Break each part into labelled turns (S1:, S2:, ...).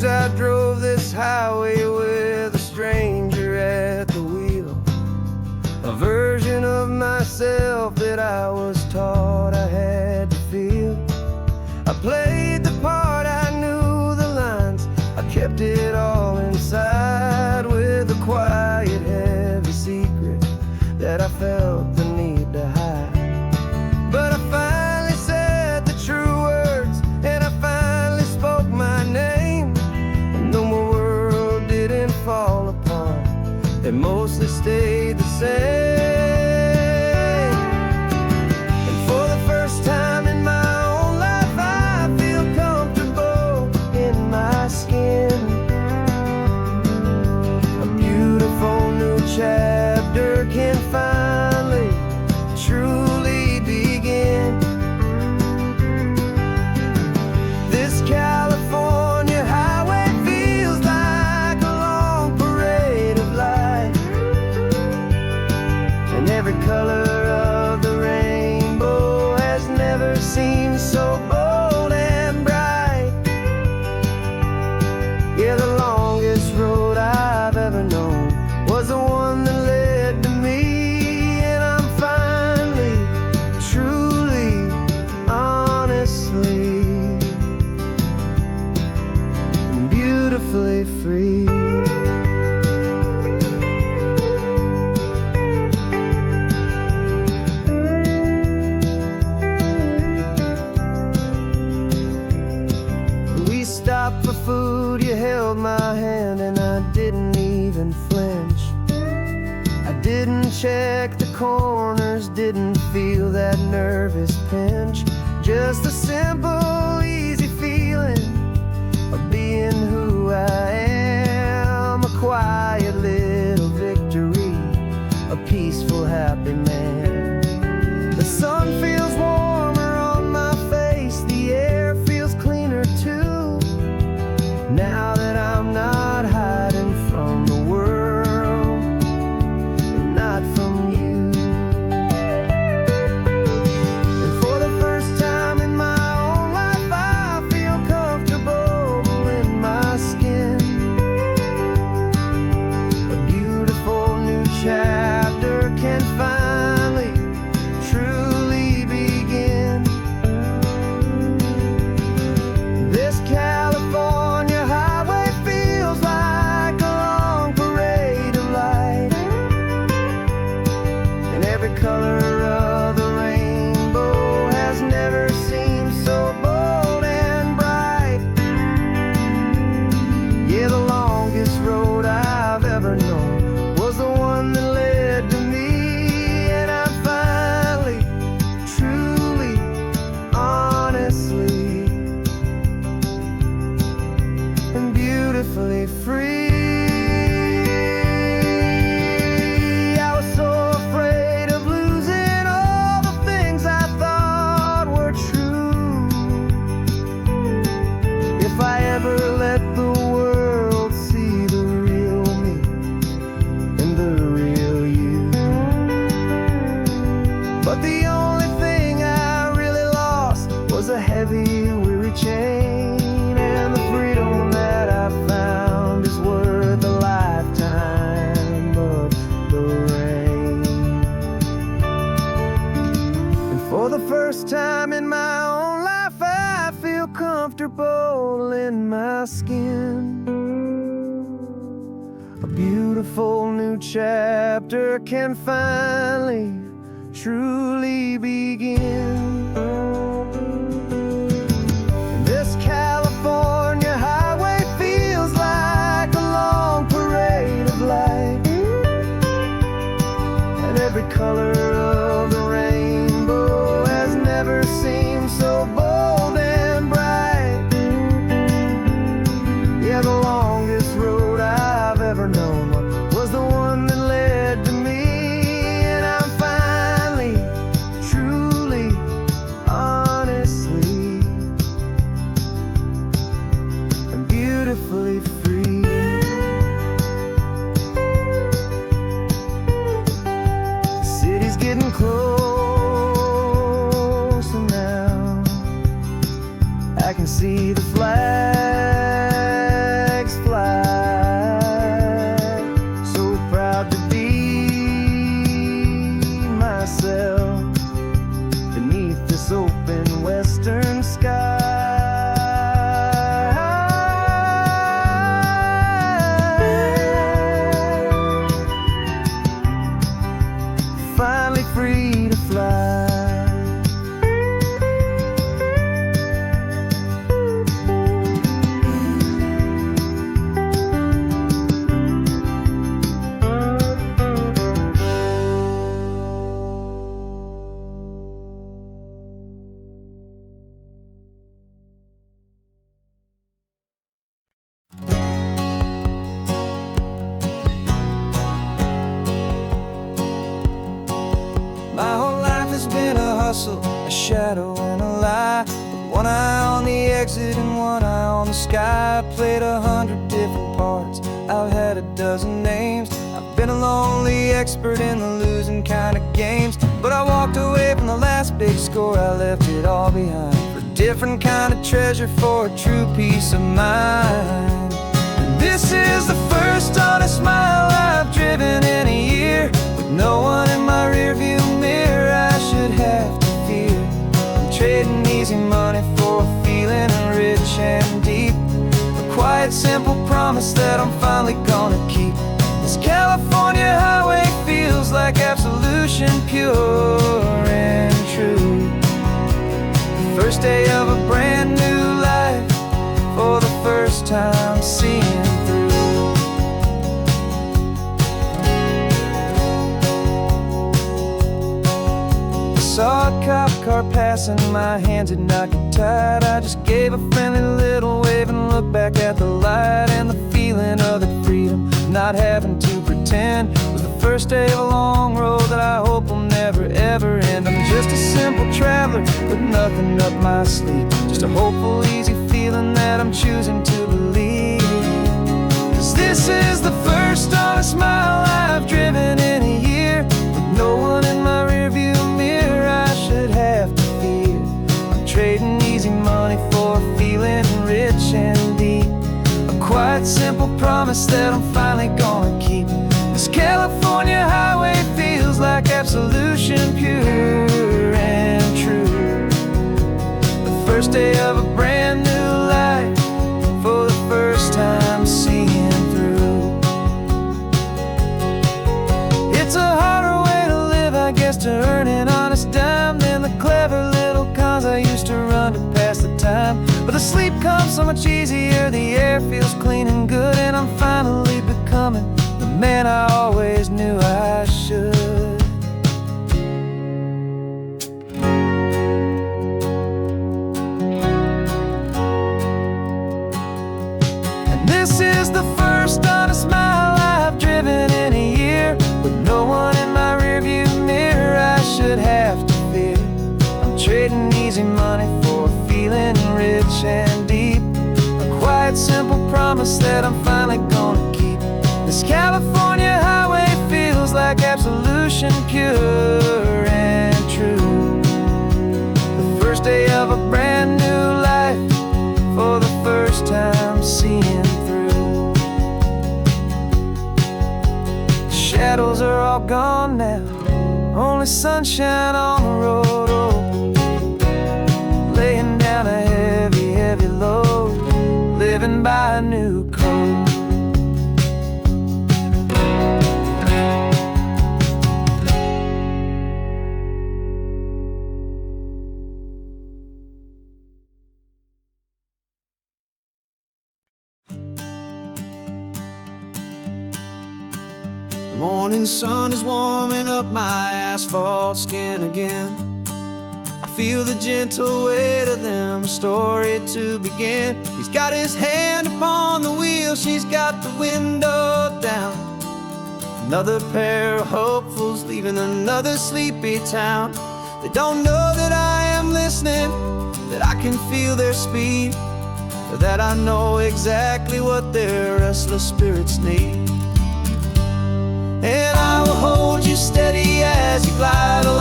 S1: I drove this highway with a stranger at the wheel, a version of myself that I was taught I had to feel. I played the part, I knew the lines, I kept it all inside with a quiet, heavy secret that I felt the need to hide. But I finally said the true words, and I finally spoke my name. Fall apart, it mostly stayed the same. And for the first time in my own life, I feel comfortable in my skin. A beautiful new chapter can finally, truly begin. This California highway feels like a long parade of light, and every color of the rainbow has never seemed so bold and bright. Yeah, the longest road I've ever known was the one that led to me, and I'm finally, truly, honestly, beautifully free. We stopped for food, you held my hand, and I didn't even flinch. I didn't check the corners, didn't feel that nervous pinch. Just a simple, easy feeling of being who I am. A quiet little victory, a peaceful, happy man. The sun feels warmer on my face, the air feels cleaner too, now that I'm not hiding from the world, and not from you. And for the first time in my own life, I feel comfortable in my skin. A beautiful new chapter can finally, truly begin. This California highway feels like a long parade of light, and every color of the rainbow has never seemed so bold and bright. Yeah, the longest road I've ever known was the one that led to me, and I'm finally, truly, honestly, and beautifully free. I was so afraid of losing all the things I thought were true. If I ever let the world see the real me and the real you. But the only thing I really lost was a heavy, weary chain, and the freedom that I found is worth a lifetime of the rain. And for the first time in my own life, I feel comfortable in my skin. A beautiful new chapter can finally, truly begin. This California highway feels like a long parade of light, and every color of the rainbow has never seemed so bold and bright. Yeah, the longest road I've ever known was the one that led to me, and I'm finally, truly, honestly, and beautifully free. getting closer now. I can see the flags fly. So proud to be myself beneath this open western sky. Finally free to fly. My whole life has been a hustle, a shadow and a lie. With one eye on the exit and one eye on the sky. I played 100 different parts, I've had a dozen names. I've been a lonely expert in the losing kind of games. But I walked away from the last big score, I left it all behind for a different kind of treasure, for a true peace of mind. And this is the first honest smile I've driven in a year, with no one in my rearview mirror I should have to fear. I'm trading easy money for a feeling rich and deep, a quiet simple promise that I'm finally gonna keep. This California highway feels like absolution, pure and true. The first day of a brand new life, for the first time seeing through. Saw a cop car passing, my hands had not got tied. I just gave a friendly little wave and looked back at the light. And the feeling of the freedom, not having to pretend, was the first day of a long road that I hope will never ever end. I'm just a simple traveler with nothing up my sleeve, just a hopeful, easy feeling that I'm choosing to believe. 'Cause this is the first honest mile I've driven in a year, with no one in my rearview mirror I should have to fear. I'm trading easy money for a feeling rich and deep, a quiet simple promise that I'm finally gonna keep. This California highway feels like absolution, pure and true. The first day of a brand new life, for the first time seeing through. It's a harder way to live, I guess, to earn an honest dime than the clever little cons I used to run to pass the time. But the sleep comes so much easier, the air feels clean and good, and I'm finally becoming the man I always knew I should. And this is the first honest mile I've driven in a year, with no one in my rearview mirror I should have to fear. I'm trading easy money for a feeling rich and deep, a quiet simple promise that I'm finally gonna keep. This California highway feels like absolution, pure and true. The first day of a brand new life, for the first time seeing through. The shadows are all gone now, only sunshine on the road. Oh, laying down a heavy, heavy load, living by a new code. The morning sun is warming up my asphalt skin again. I feel the gentle weight of them, a story to begin. He's got his hand upon the wheel, she's got the window down. Another pair of hopefuls leaving another sleepy town. They don't know that I am listening, that I can feel their speed, or that I know exactly what their restless spirits need. And I will hold you steady as you glide along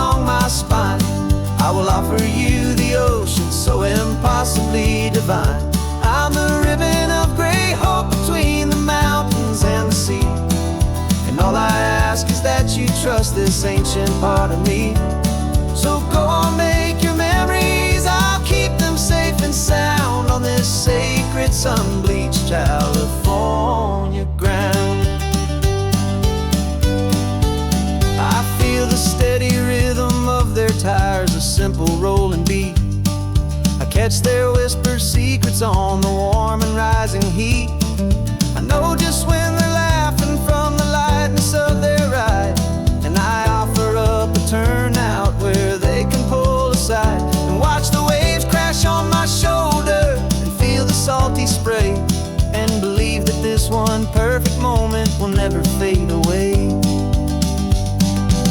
S1: divine. I'm the ribbon of gray hope between the mountains and the sea. And all I ask is that you trust this ancient part of me. So go on, make your memories, I'll keep them safe and sound on this sacred sun-bleached California ground. I feel the steady rhythm of their tires, a simple rolling beat. I catch their whispered secrets on the warm and rising heat. I know just when they're laughing from the lightness of their ride, and I offer up a turnout where they can pull aside and watch the waves crash on my shoulder and feel the salty spray, and believe that this one perfect moment will never fade away.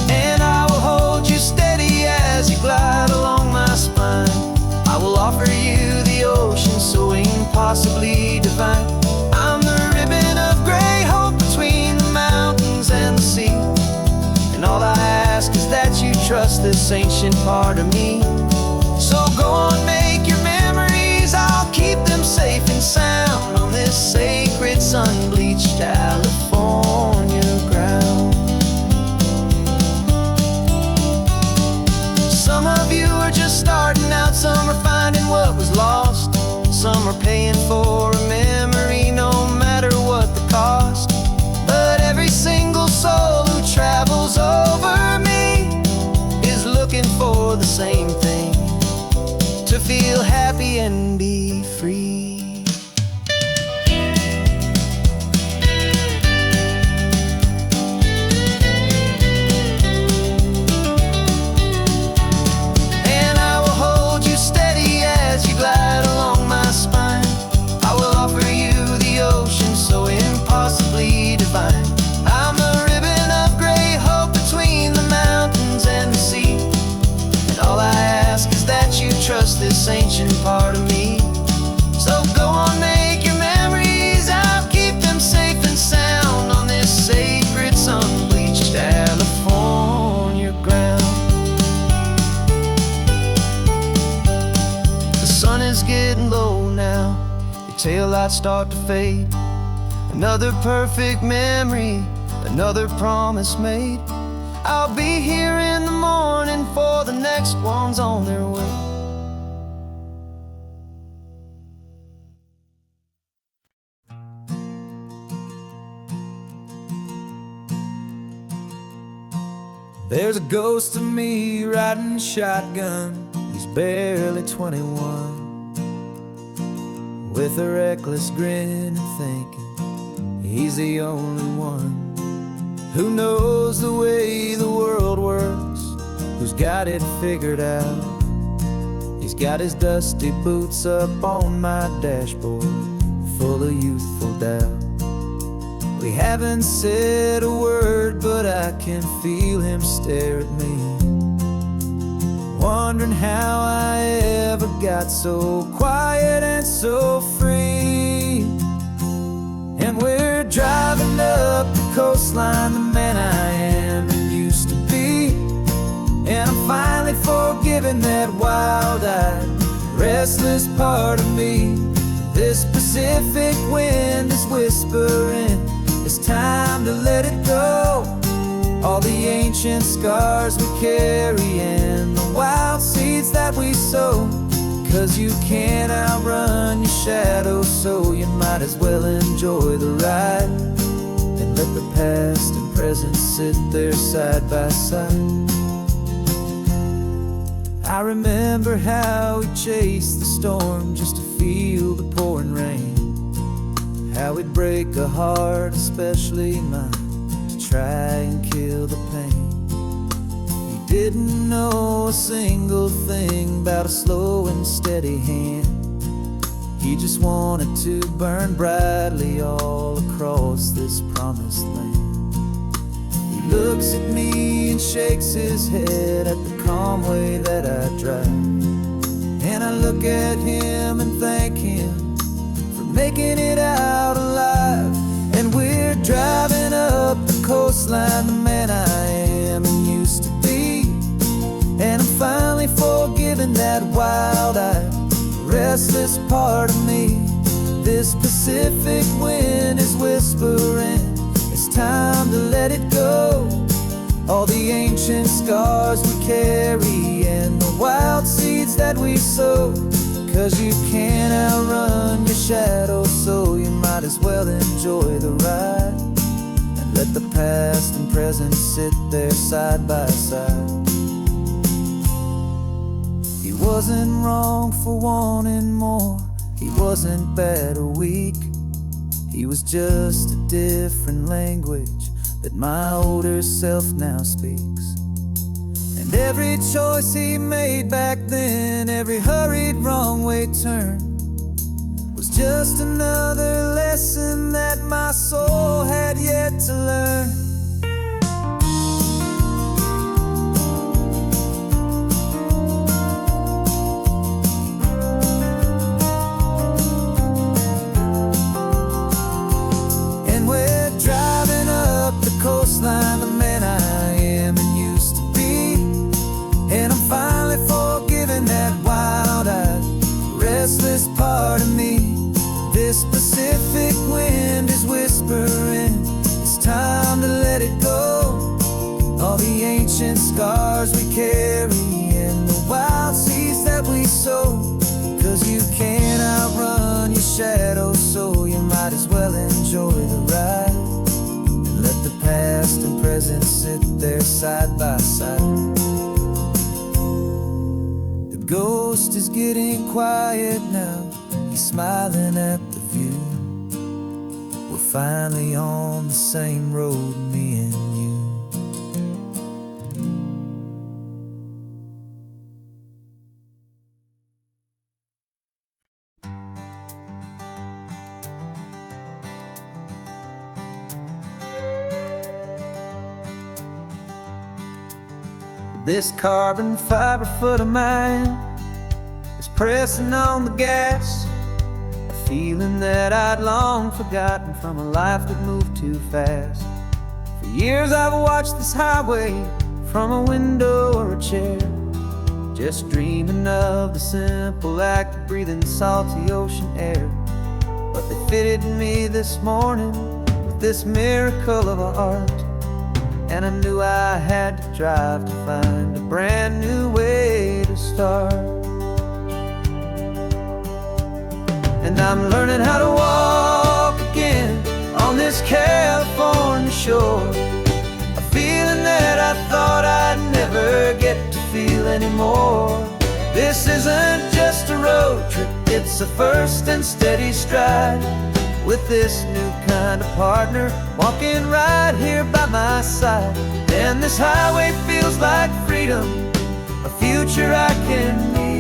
S1: And I will hold you steady as you glide along my spine. I will offer you the ocean so impossibly divine. I'm the ribbon of gray hope between the mountains and the sea. And all I ask is that you trust this ancient part of me. So go on, make your memories, I'll keep them safe and sound on this sacred sun-bleached California ground. Some of you are just starting out, some are finding what was lost, some are paying for a memory no matter what the cost. But every single soul who travels over me is looking for the same thing, to feel happy and be free. Trust this ancient part of me. So go on, make your memories, I'll keep them safe and sound on this sacred sun-bleached California ground. The sun is getting low now, your taillights start to fade. Another perfect memory, another promise made. I'll be here in the morning for the next ones on their way. There's a ghost of me riding shotgun. He's barely 21, with a reckless grin and thinking he's the only one who knows the way the world works, who's got it figured out. He's got his dusty boots up on my dashboard, full of youthful doubt. We haven't said a word, but I can feel him stare at me, wondering how I ever got so quiet and so free. And we're driving up the coastline, the man I am and used to be. And I'm finally forgiving that wild-eyed, restless part of me. This Pacific wind is whispering, it's time to let it go. All the ancient scars we carry and the wild seeds that we sow. 'Cause you can't outrun your shadow, so you might as well enjoy the ride and let the past and present sit there side by side. I remember how we chased the storm just to feel the pouring rain, how we'd break a heart, especially mine, to try and kill the pain. We didn't know a single thing about a slow and steady hand. He just wanted to burn brightly all across this promised land. He looks at me and shakes his head at the calm way that I drive, and I look at him and thank him for making it out alive. And we're driving up the coastline, the man I am and used to be. And I'm finally forgiving that wild-eyed,
S2: restless part of me. This Pacific wind is whispering, it's time to let it go. All the ancient scars we carry and the wild seeds that we sow. 'Cause you can't outrun your shadow, so you might as well enjoy the ride. And let the past and present sit there side by side. He wasn't wrong for wanting more. He wasn't bad or weak. He was just a different language that my older self now speaks. And every choice he made back then, every hurried wrong way turn, was just another lesson that my soul had yet to learn. Coastline, the man I am and used to be. And I'm finally forgiving that wild-eyed, restless part of me. This Pacific wind is whispering, it's time to let it go. All the ancient scars we carry and the wild seeds that we sow. 'Cause you can't outrun your shadow, so you might as well enjoy the ride. Let the past and present sit there side by side. The ghost is getting quiet now. He's smiling at the view. We're finally on the same road, me and you. This carbon fiber foot of mine is pressing on the gas, a feeling that I'd long forgotten from a life that moved too fast. For years I've watched this highway from a window or a chair, just dreaming of the simple act of breathing salty ocean air. But they fitted me this morning with this miracle of art, and I knew I had to drive to find a brand new way to start. And I'm learning how to walk again on this California shore, a feeling that I thought I'd never get to feel anymore. This isn't just a road trip, it's a first and steady stride, with this new kind of partner walking right here by my side. And this highway feels like freedom, a future I can need,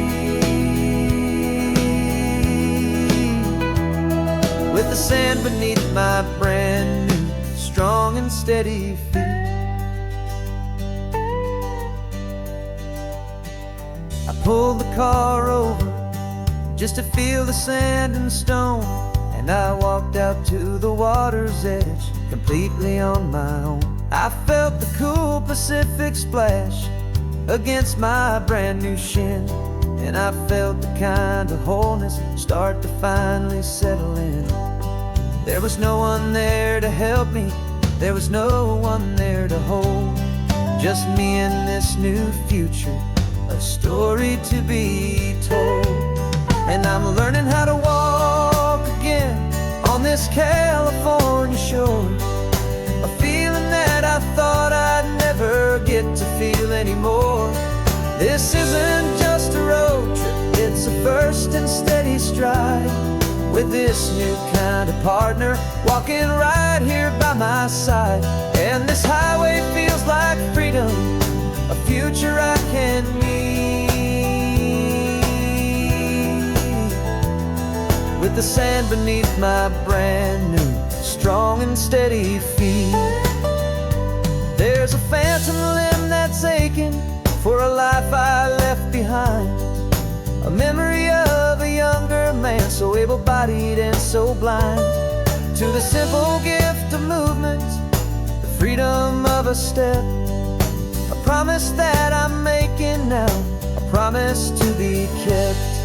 S2: with the sand beneath my brand new, strong and steady feet. I pulled the car over just to feel the sand and stone, and I walked out to the water's edge, completely on my own. I felt the cool Pacific splash against my brand new shin, and I felt the kind of wholeness start to finally settle in. There was no one there to help me, there was no one there to hold, just me and this new future, a story to be told. And I'm learning how to walk again on this California shore, a feeling that I thought I'd never get to feel anymore. This isn't just a road trip, it's a first and steady stride, with this new kind of partner walking right here by my side. And this highway feels like freedom, a future I can need, with the sand beneath my brand new, strong and steady feet. There's a phantom limb that's aching for a life I left behind, a memory of a younger man, so able-bodied and so blind, to the simple gift of movement, the freedom of a step, a promise that I'm making now, a promise to be kept.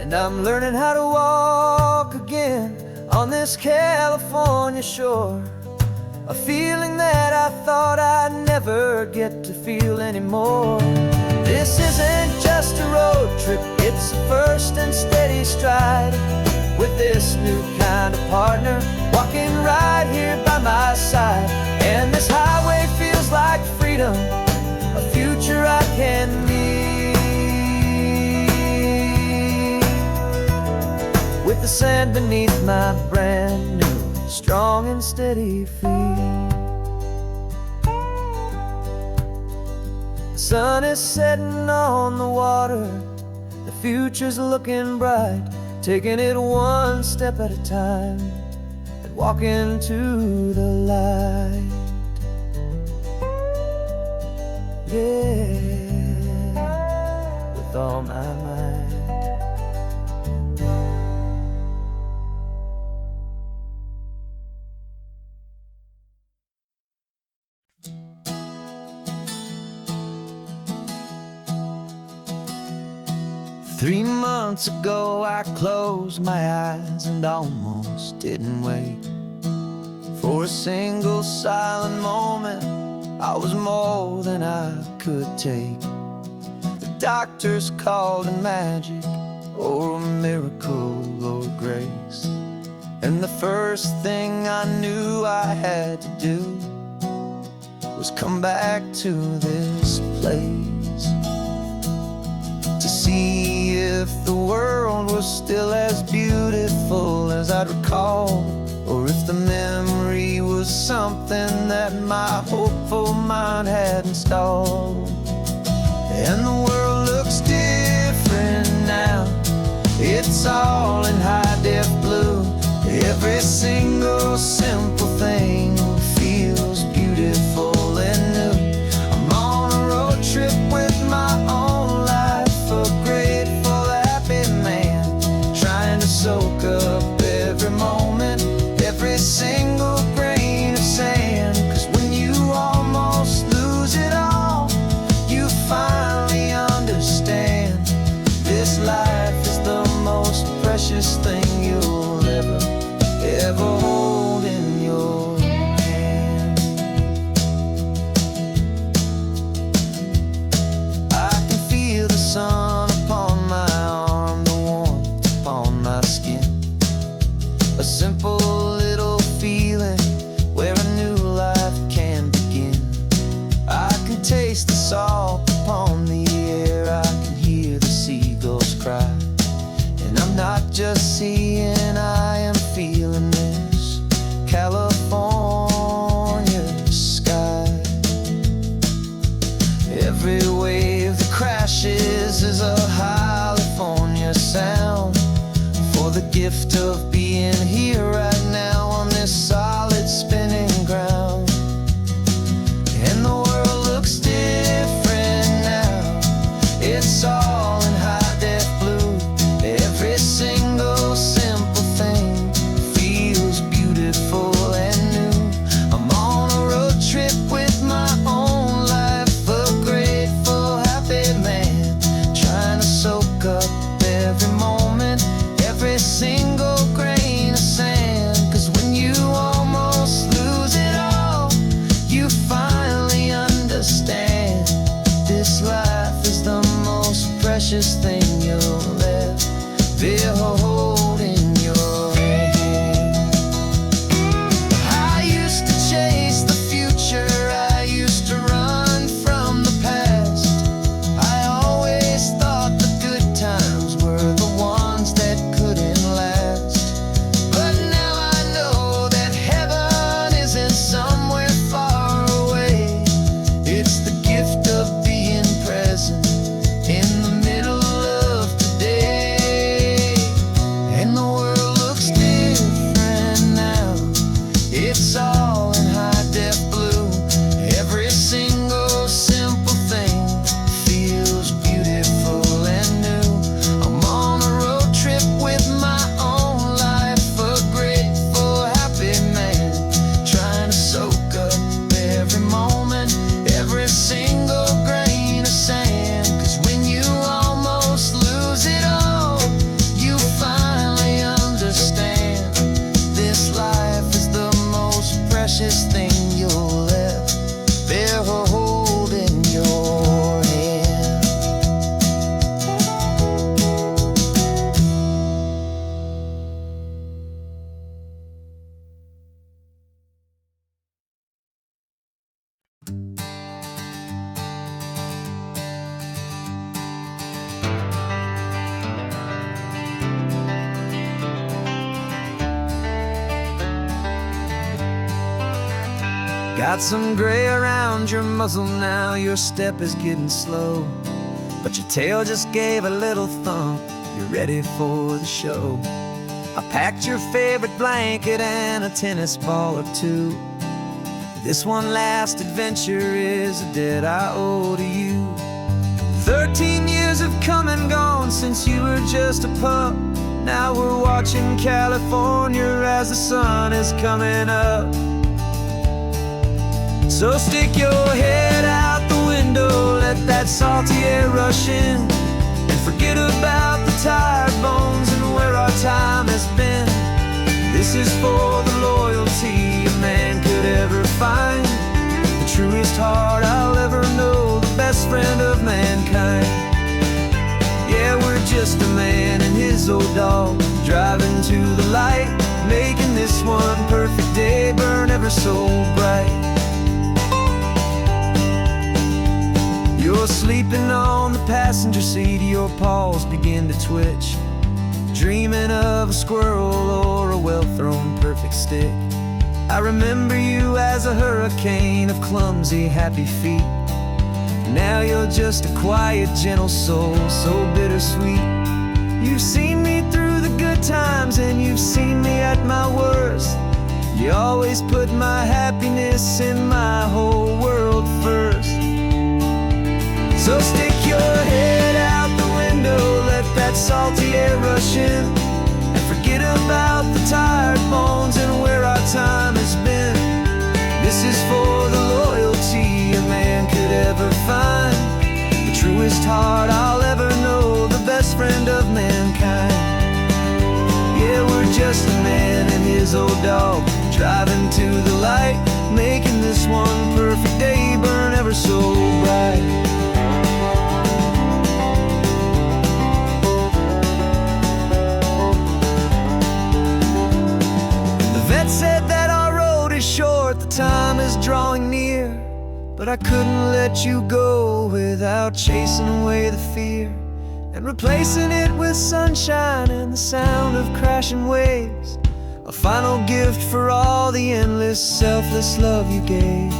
S2: and I'm learning how to walk again on this California shore. A feeling that I thought I'd never get to feel anymore. This isn't just a road trip, it's a first and steady stride. With this new kind of partner, walking right here by my side. And this highway feels like freedom, a future I can meet. With the sand beneath my brand new, strong and steady feet. The sun is setting on the water, the future's looking bright. Taking it one step at a time and walking to the light. Yeah, with all my might. 3 months ago I closed my eyes and almost didn't wait for a single silent moment. I was more than I could take. The doctors called it magic, or a miracle, or grace. And the first thing I knew I had to do was come back to this place, to see if the world was still as beautiful as I'd recall, or if the memory was something that my hopeful mind had installed. And the world looks different now, it's all in high-def blue. Every single simple thing feels beautiful and new. I'm on a road trip with my own life, a grateful, happy man, trying to soak up every moment, every single grain of sand. 'Cause when you almost lose it all, you finally understand this life is the most precious thing you'll ever hold in your
S1: best thing you'll ever hold in your hand.
S2: Got some gray around your muzzle now, your step is getting slow, but your tail just gave a little thump, you're ready for the show. I packed your favorite blanket and a tennis ball or two. This one last adventure is a debt I owe to you. 13 years have come and gone since you were just a pup. Now we're watching California as the sun is coming up. So stick your head out the window, let that salty air rush in, and forget about the tired bones and where our time has been. This is for the loyalty a man could ever find, the truest heart I'll ever know, the best friend of mankind. Yeah, we're just a man and his old dog, driving to the light, making this one perfect day burn ever so bright. You're sleeping on the passenger seat, your paws begin to twitch, dreaming of a squirrel or a well-thrown perfect stick. I remember you as a hurricane of clumsy, happy feet. Now you're just a quiet, gentle soul, so bittersweet. You've seen me through the good times and you've seen me at my worst. You always put my happiness in my whole world first. So stick your head out the window, let that salty air rush in, and forget about the tired bones and where our time has been. This is for the loyalty a man could ever find, the truest heart I'll ever know, the best friend of mankind. Yeah, we're just a man and his old dog, driving to the light, making this one perfect day burn ever so bright. Said that our road is short, the time is drawing near, but I couldn't let you go without chasing away the fear and replacing it with sunshine and the sound of crashing waves, a final gift for all the endless, selfless love you gave.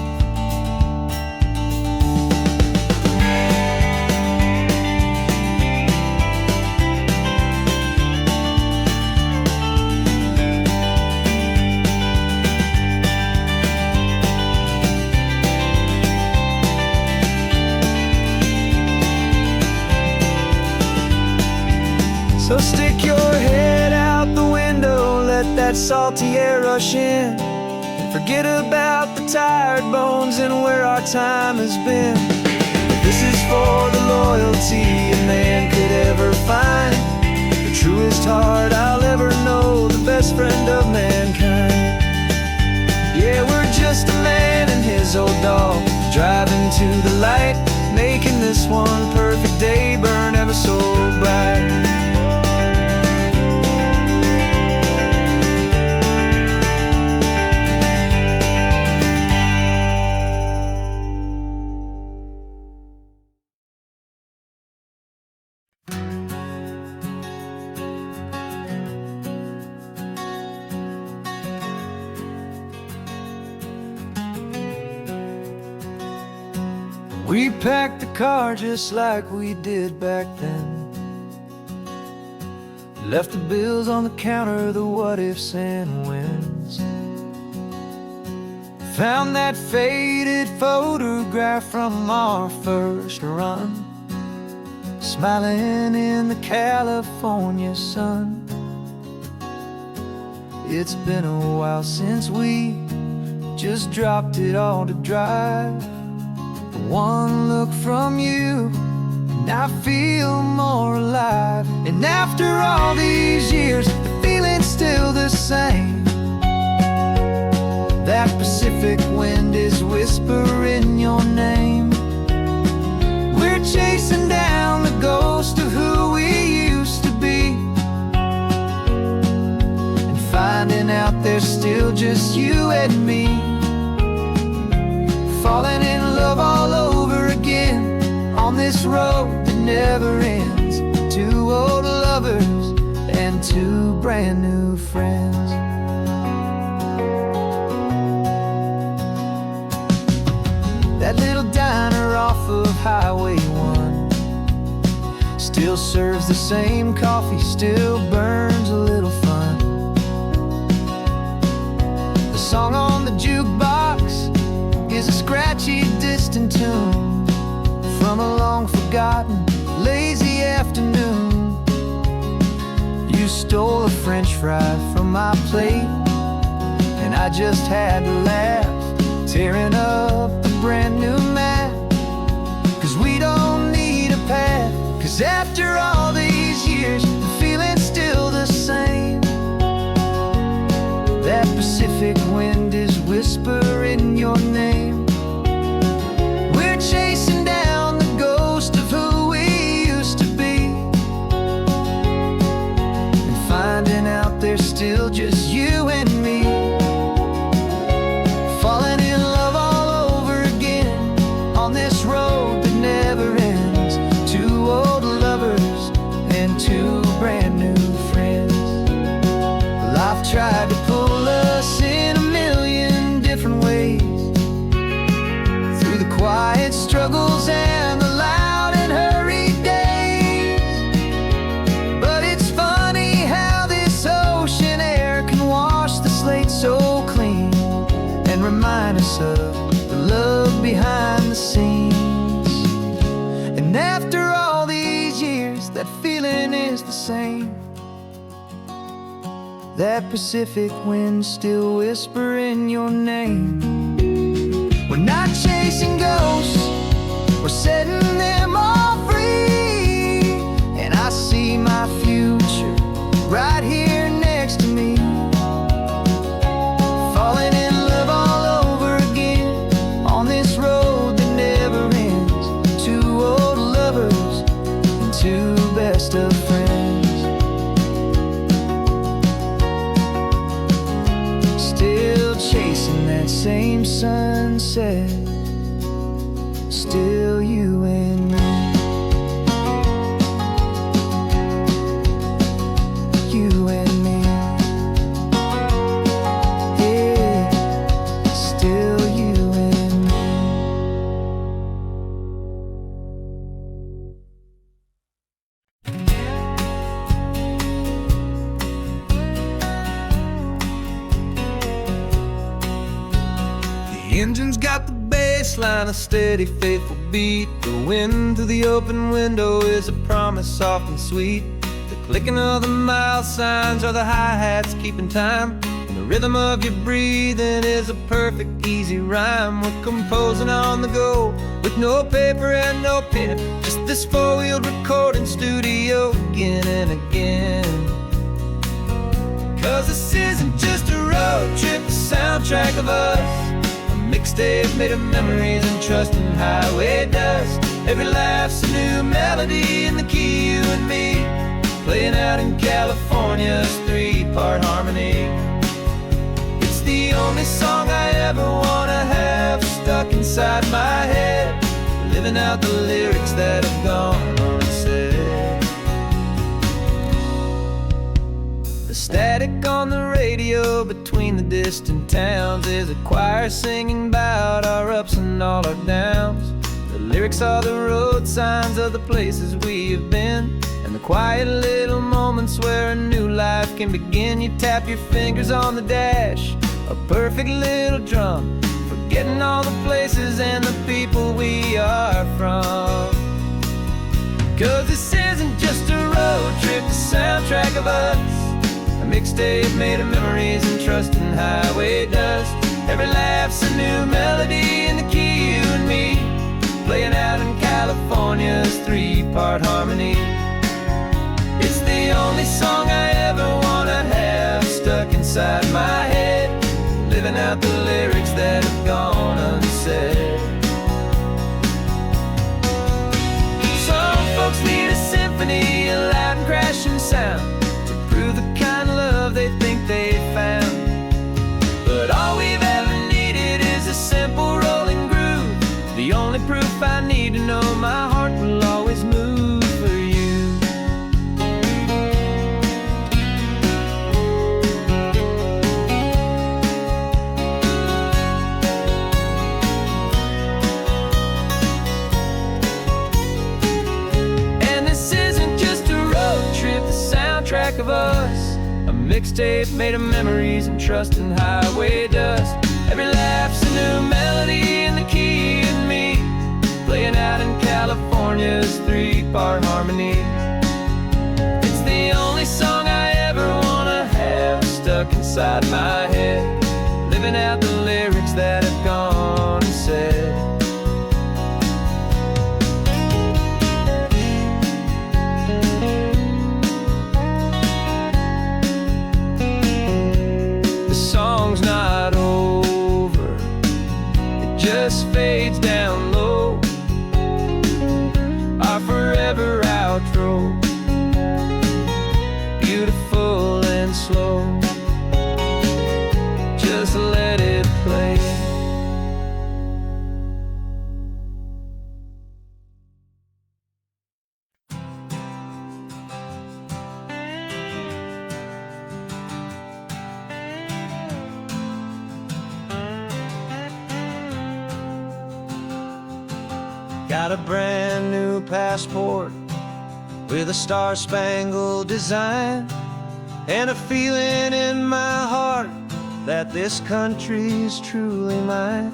S2: So stick your head out the window, let that salty air rush in, and forget about the tired bones and where our time has been. This is for the loyalty a man could ever find, the truest heart I'll ever know, the best friend of mankind. Yeah, we're just a man and his old dog, driving to the light, making this one perfect day burn ever so bright. We packed the car just like we did back then, left the bills on the counter, the what ifs and whens. Found that faded photograph from our first run, smiling in the California sun. It's been a while since we just dropped it all to drive. One look from you and I feel more alive. And after all these years, the feeling's still the same. That Pacific wind is whispering your name. We're chasing down the ghost of who we used to be, and finding out there's still just you and me. Falling in love all over again on this road that never ends. Two old lovers and two brand new friends. That little diner off of Highway 1 still serves the same coffee, still burns a little fun. The song on the jukebox is a scratchy, distant tune from a long forgotten, lazy afternoon. You stole a French fry from my plate, and I just had to laugh, tearing up the brand new map. Cause we don't need a path, cause after all these years, the feeling's still the same. That Pacific wind is whispering your name. We're chasing down the ghost of who we used to be, and finding out there's still just you and me. Falling in love all over again on this road that never ends. Two old lovers and two brand new friends. Life tried to pull us in a million different ways, through the quiet struggles and the loud and hurried days. But it's funny how this ocean air can wash the slate so clean, and remind us of the love behind the scenes. And after all these years, that feeling is the same. That Pacific wind still whispering your name. We're not chasing ghosts, we're setting them all free. And I see my future right here next to me. Falling in love all over again on this road that never ends. Two old lovers and two best of friends. Still chasing that same sunset, still you and me. You and me. Yeah, still you and me. The engine's got the bass line, a steady, faithful beat. The wind through the open window is a promise, soft and sweet. The clicking of the mile signs are the hi-hats keeping time, and the rhythm of your breathing is a perfect, easy rhyme. We're composing on the go with no paper and no pen, just this four-wheeled recording studio again and again. Cause this isn't just a road trip, the soundtrack of us. Mixtape made of memories and trust in highway dust. Every laugh's a new melody in the key, you and me, playing out in California's three-part harmony. It's the only song I ever wanna have stuck inside my head, living out the lyrics that have gone unsaid. The static on the radio between the distant towns is a choir singing about our ups and all our downs. The lyrics are the road signs of the places we have been, and the quiet little moments where a new life can begin. You tap your fingers on the dash, a perfect little drum, forgetting all the places and the people we are from. Cause this isn't just a road trip, the soundtrack of us. A mixtape made of memories and trust in highway dust. Every laugh's a new melody in the key, you and me, playing out in California's three-part harmony. It's the only song I ever wanna have stuck inside my head, living living out the lyrics that have gone unsaid. Some folks need a symphony, a loud and crashing sound, to prove the kind of love they think they found. But all we've ever needed is a simple rolling groove, the only proof I need to know my heart will always move for you. And this isn't just a road trip, the soundtrack of us, a mixtape made of memories and trust and highway dust. Every laugh's a new melody in the key and me, playing out in California's three-part harmony. It's the only song I ever wanna have stuck inside my head, living out the lyrics that have gone unsaid. The song's not over, it just fades down low, our forever outro, beautiful and slow. Just let it play. Got a brand new passport with a star-spangled design, and a feeling in my heart that this country's truly mine.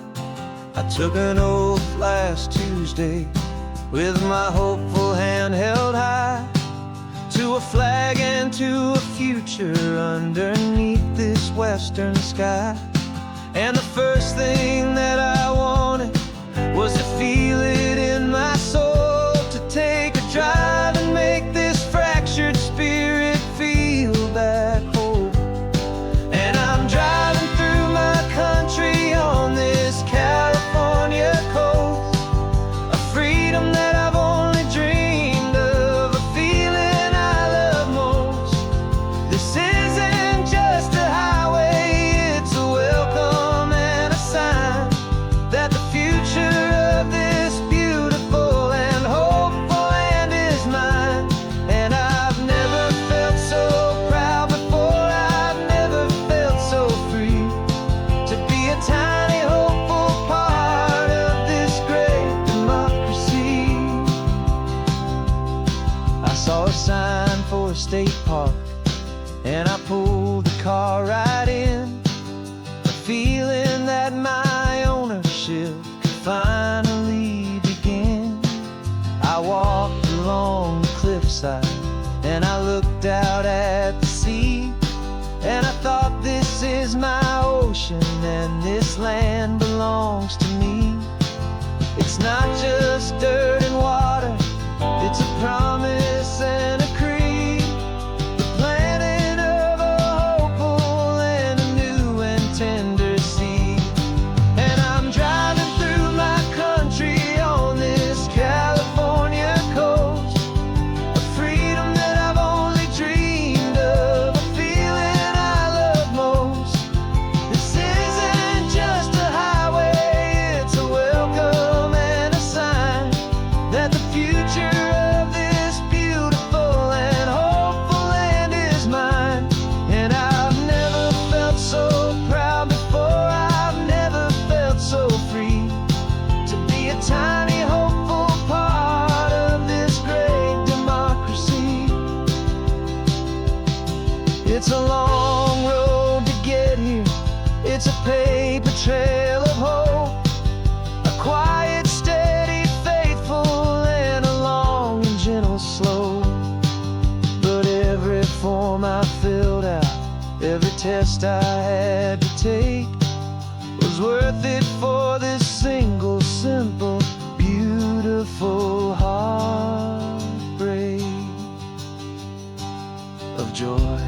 S2: I took an oath last Tuesday with my hopeful hand held high, to a flag and to a future underneath this western sky. And the first thing that I wanted was to feel it in my soul, to take a drive and make this fractured spirit feel back home. And I'm driving through my country on this California coast, a freedom that I've only dreamed of, a feeling I love most. This isn't just a highway, it's a welcome and a sign that the future of this beautiful and hopeful land is mine. And I've never felt so proud before, I've never felt so free, to be a tiny hopeful part of this great democracy. I saw a sign for a state park, and I pulled the car right in, a feeling that my ownership could finally begin. I walked along the cliffside and I looked out at the sea, and I thought, this is my ocean and this land belongs to me. It's not just dirt and water, it's a promise and a creed, the planting of a hopeful and a new and tender seed. And I'm driving through my country on this California coast, a freedom that I've only dreamed of, a feeling I love most. This isn't just a highway, it's a welcome and a sign that the future of this beautiful and hopeful land is mine. And I've never felt so proud before, I've never felt so free, to be a tiny hopeful part of this great democracy. It's a long road to get here, it's a paper trail of hope, a quiet, steady, faithful, and a long and gentle slope. But every form I filled out, every test I had to take, was worth it for this single, simple, beautiful heartbreak of joy.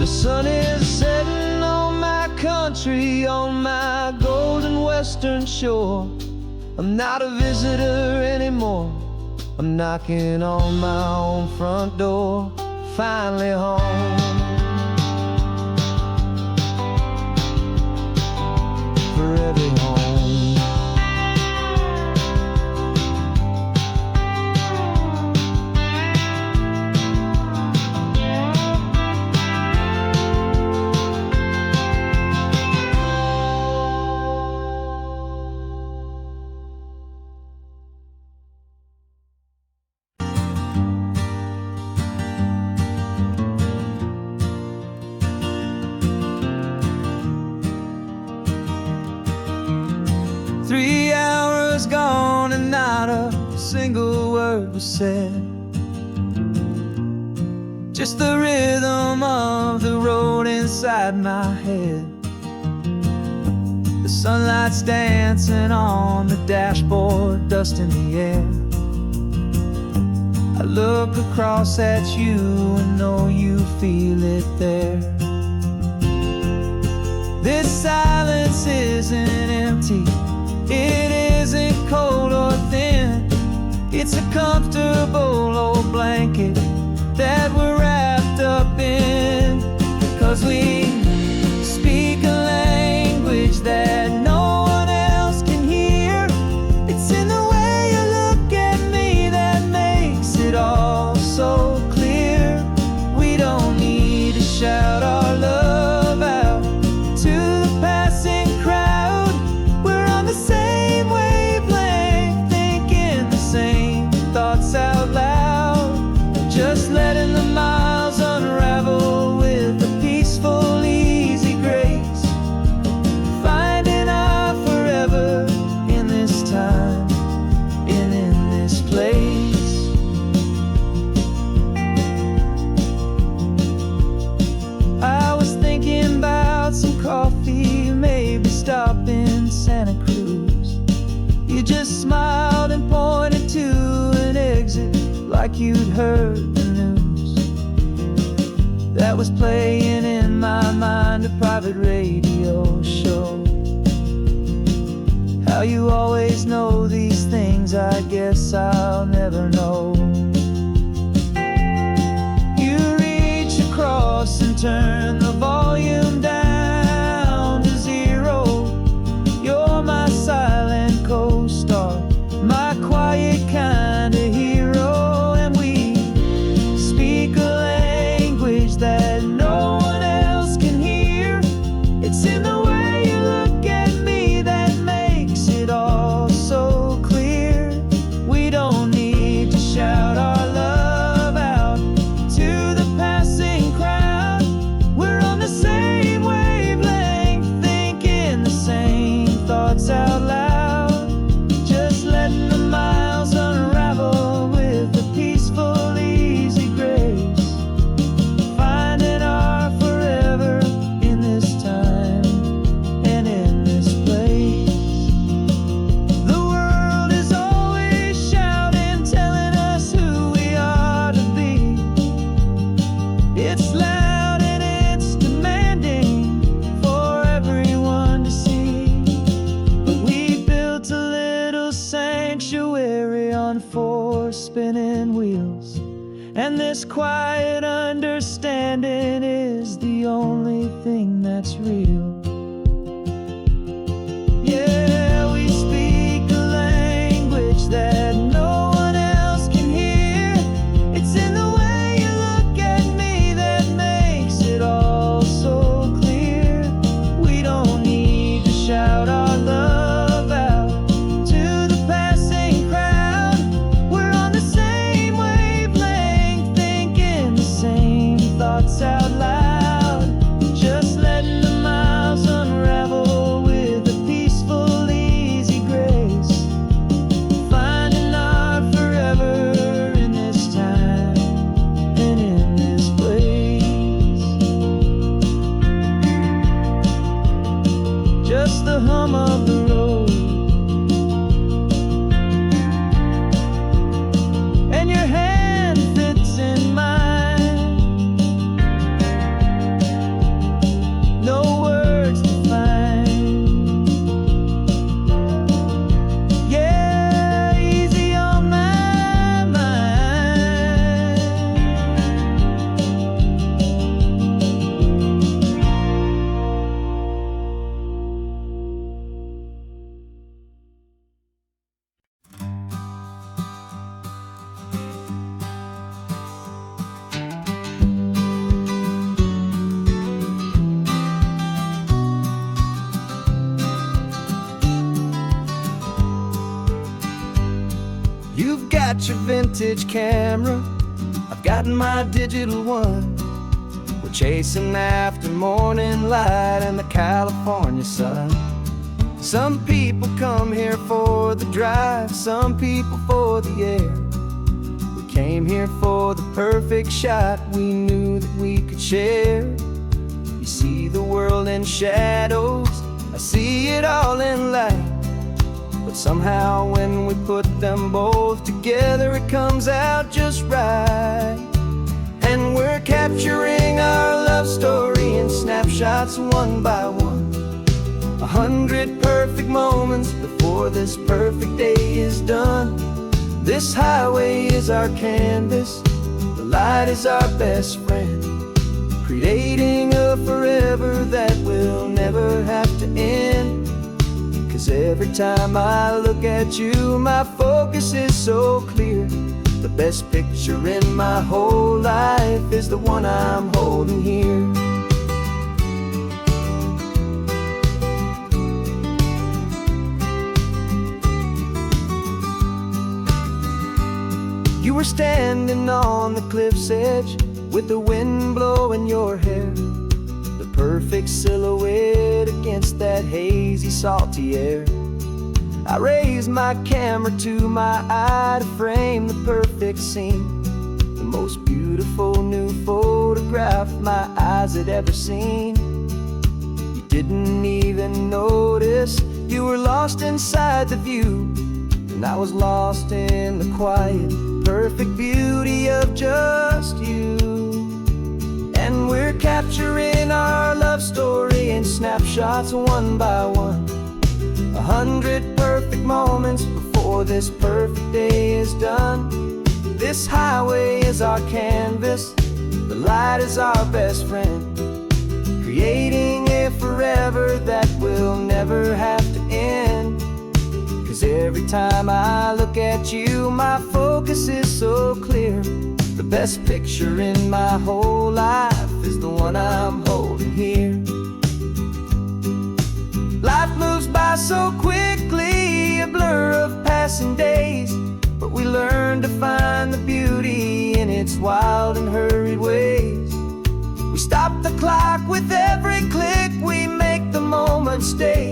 S1: The sun is setting on my country, on my golden western shore. I'm not a visitor anymore. I'm knocking on my own front door. Finally home. Forever home. 3 hours gone and not a single word was said. Just the rhythm of the road inside my head. The sunlight's dancing on the dashboard, dust in the air. I look across at you and know you feel it there. This silence isn't empty, it isn't cold or thin. It's a comfortable old blanket that we're wrapped up in. 'Cause we speak a language that no one else can hear. It's in the way you look at me that makes it all so clear. We don't need to shout our love out to the passing crowd. We're on the same wavelength, thinking the same thoughts out loud. Just letting the miles unravel with a peaceful, easy grace. Finding our forever in this time and in this place. I was thinking about some coffee, maybe stop in Santa Cruz. You just smiled and pointed to an exit like you'd heard the news. That was playing in my mind, a private radio show. How you always know these things, I guess I'll never know. You reach across and turn the volume down to 0. You're my silent co-star, my quiet kind of hero. And we speak a language that no one else can hear. It's in the way you look at me that makes it all so clear. We don't need to shout our love out to the passing crowd. We're on the same wavelength, thinking the same thoughts out loud. Just letting the miles unravel with a peaceful, easy grace. Finding our forever in this time and in this place. The world is always shouting, telling us who we are to be. It's loud and it's demanding for everyone to see. But we built a little sanctuary on 4 spinning wheels. And this quiet understanding is the only thing that's real. Yeah, we speak a language that no one else can hear. It's in the way you look at me that makes it all so clear. We don't need to shout our love out to the passing crowd. We're on the same wavelength, thinking the same thoughts out loud. Just letting the miles unravel with a peaceful, easy grace. Finding our forever in this time and in this place. Just the hum of the road and your hand fits in mine. got your vintage camera, I've got my digital one. We're chasing after morning light and the California sun. Some people come here for the drive, some people for the air. We came here for the perfect shot we knew that we could share. You see the world in shadows, I see it all in light. But somehow when we put them both together, it comes out just right. And we're capturing our love story in snapshots one by one. 100 perfect moments before this perfect day is done. This highway is our canvas, the light is our best friend, creating a forever that will never have to end. 'Cause every time I look at you, my focus is so clear. The best picture in my whole life is the one I'm holding here. You were standing on the cliff's edge with the wind blowing your hair, the perfect silhouette against that hazy, salty air. I raised my camera to my eye to frame the perfect scene, the most beautiful new photograph my eyes had ever seen. You didn't even notice you were lost inside the view, and I was lost in the quiet, perfect beauty of just you. And we're capturing our love story in snapshots one by one. 100 perfect moments before this perfect day is done. This highway is our canvas, the light is our best friend, creating a forever that will never have to end. 'Cause every time I look at you, my focus is so clear. The best picture in my whole life is the one I'm holding here. Life moves by so quickly, a blur of passing days, but we learn to find the beauty in its wild and hurried ways. We stop the clock with every click, we make the moment stay,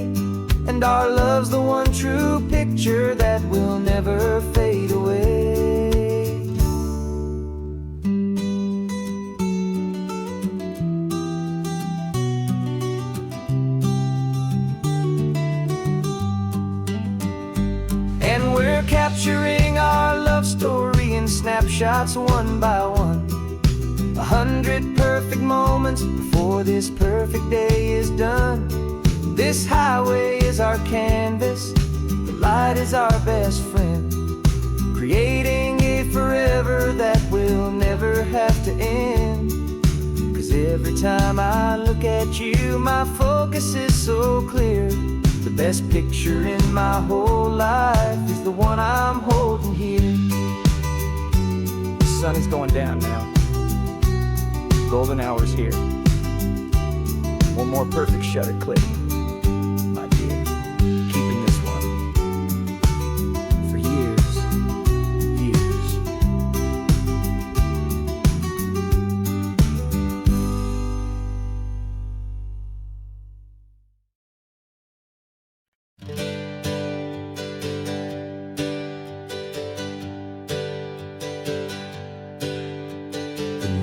S1: and our love's the one true picture that will never fade away. And we're capturing our love story in snapshots one by one. 100 perfect moments before this perfect day is done. This highway is our canvas, the light is our best friend, creating a forever that will never have to end. 'Cause every time I look at you, my focus is so clear. The best picture in my whole life is the one I'm holding here. The sun is going down now. Golden hour's here. One more perfect shutter click. My dear, keeping this one for years, years.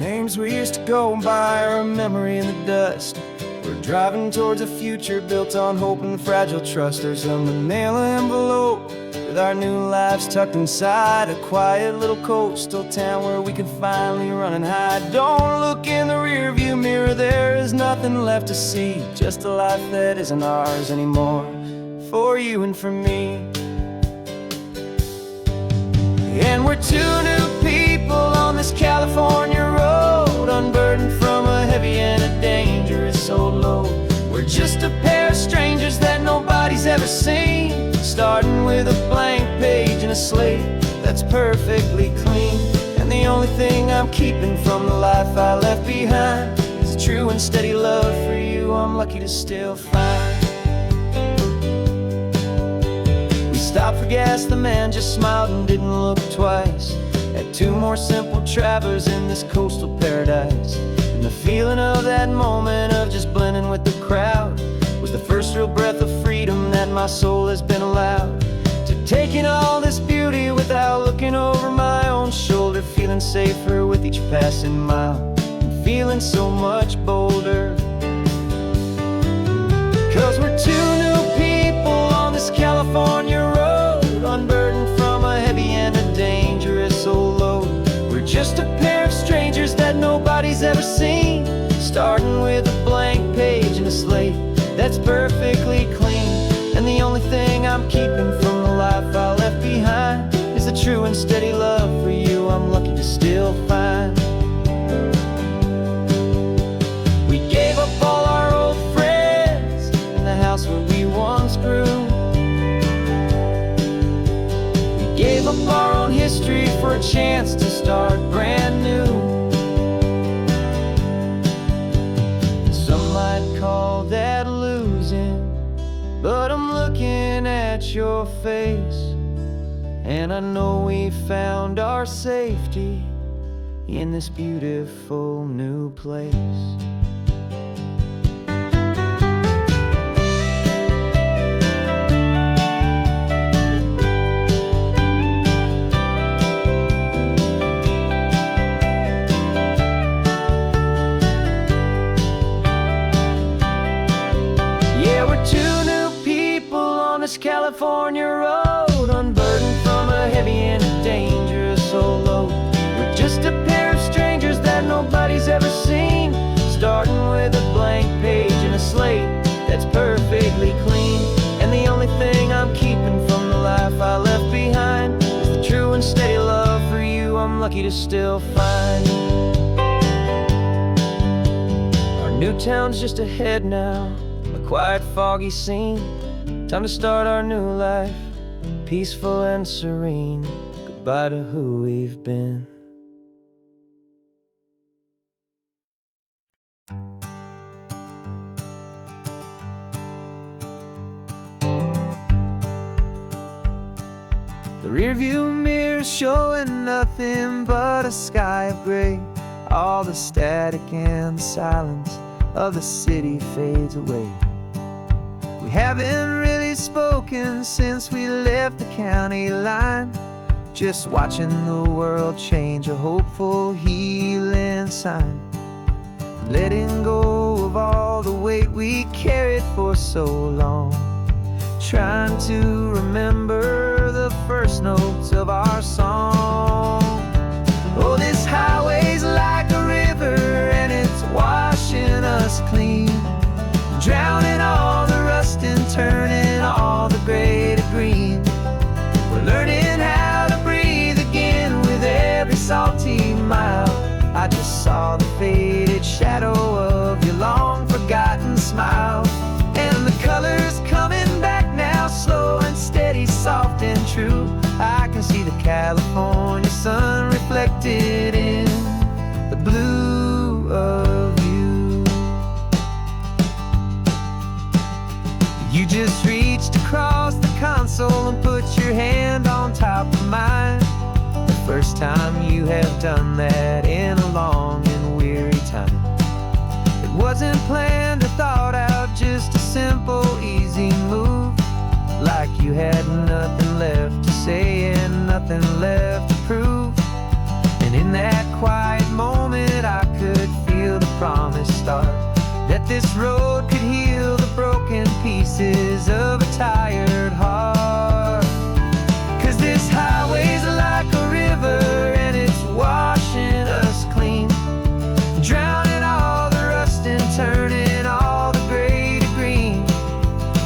S1: Names we used to go by are a memory in the dust. We're driving towards a future built on hope and fragile trust. There's a manila envelope with our new lives tucked inside, a quiet little coastal town where we could finally run and hide. Don't look in the rearview mirror, there is nothing left to see, just a life that isn't ours anymore, for you and for me. And we're two new people on this California road, unburdened from a heavy and a dangerous soul load. We're just a pair of strangers that nobody's ever seen, starting with a blank page and a slate that's perfectly clean. And the only thing I'm keeping from the life I left behind is a true and steady love for you I'm lucky to still find.
S2: stopped for gas, the man just smiled and didn't look twice. Had two more simple travelers in this coastal paradise. And the feeling of that moment of just blending with the crowd was the first real breath of freedom that my soul has been allowed to take in all this beauty without looking over my own shoulder, feeling safer with each passing mile and feeling so much bolder. 'Cause we're two new people on this California road, unburdened from a heavy and a dangerous old load. We're just a pair of strangers that nobody's ever seen, starting with a blank page and a slate that's perfectly clean. And the only thing I'm keeping from the life I left behind is the true and steady love for you I'm lucky to still find. We gave up all our old friends in the house where we once grew. We gave up our own history for a chance to start brand new. Some might call that losing, but I'm looking at your face, and I know we found our safety in this beautiful new place. Yeah, we're two new people on this California road, unburdened from a heavy and a dangerous old load. We're just a pair of strangers that nobody's ever seen, starting with a blank page and a slate that's perfectly clean. And the only thing I'm keeping from the life I left behind is the true and steady love for you I'm lucky to still find. Our new town's just ahead now, a quiet, foggy scene. Time to start our new life, peaceful and serene. Goodbye to who we've been. The rearview mirror's showing nothing but a sky of gray. All the static and the silence of the city fades away. We haven't really spoken since we left the county line, just watching the world change, a hopeful healing sign. Letting go of all the weight we carried for so long, trying to remember the first notes of our song. Oh, this highway's like a river and it's washing us clean, drowning all the rust and turning all the gray to green. We're learning how to breathe again with every salty mile. I just saw the faded shadow of your long forgotten smile, and the colors coming back now, slow and steady, soft and true. I can see the California sun reflected in the blue of you. You just reached across the console and put your hand on top of mine. The first time you have done that in a long and weary time. It wasn't planned or thought out, just a simple, easy move. Like you had nothing left to say and nothing left to prove. And in that quiet moment I could feel the promise start, that this road could heal the broken pieces of a tired heart. 'Cause this highway's like a river and it's washing us clean, drowning all the rust and turning all the gray to green.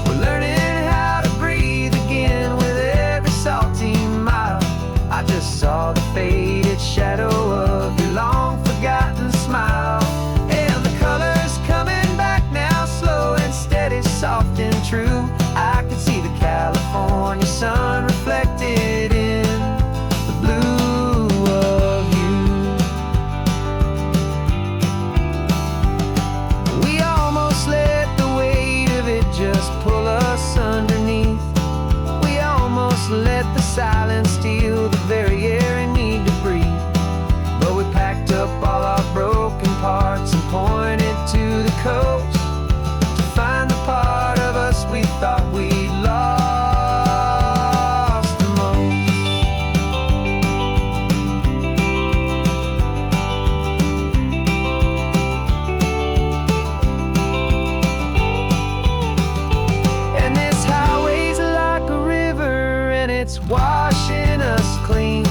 S2: We're learning how to breathe again with every salty mile. I just saw the faded shadow of your long forgotten smile, and the colors coming back now, slow and steady, soft and true. I could see the
S1: silence steal the very air I need to breathe. But we packed up all our broken parts and pointed to the coast to find the part of us we thought we'd lost the most. And this highway's like a river, and it's washing us clean,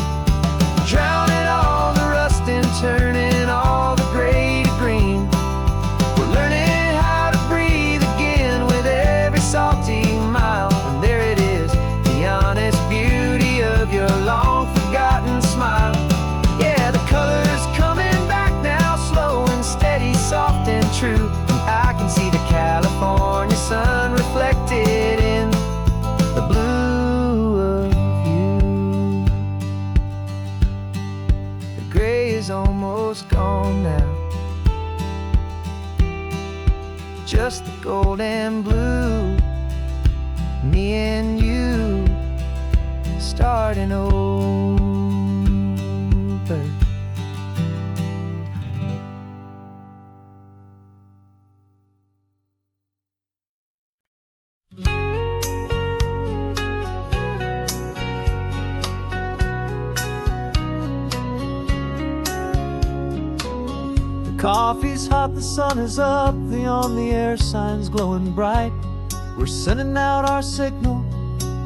S1: drowning all the rust and turning all the gray to green. We're learning how to breathe again with every salty mile. And there it is, the honest beauty of your long forgotten smile. Yeah, the color's coming back now, slow and steady, soft and true. And I can see the California sun reflected in the blue of you. The gray is almost gone now, just the gold and blue. Me and you starting over.
S2: Coffee's hot, the sun is up, the on-the-air sign's glowing bright. We're sending out our signal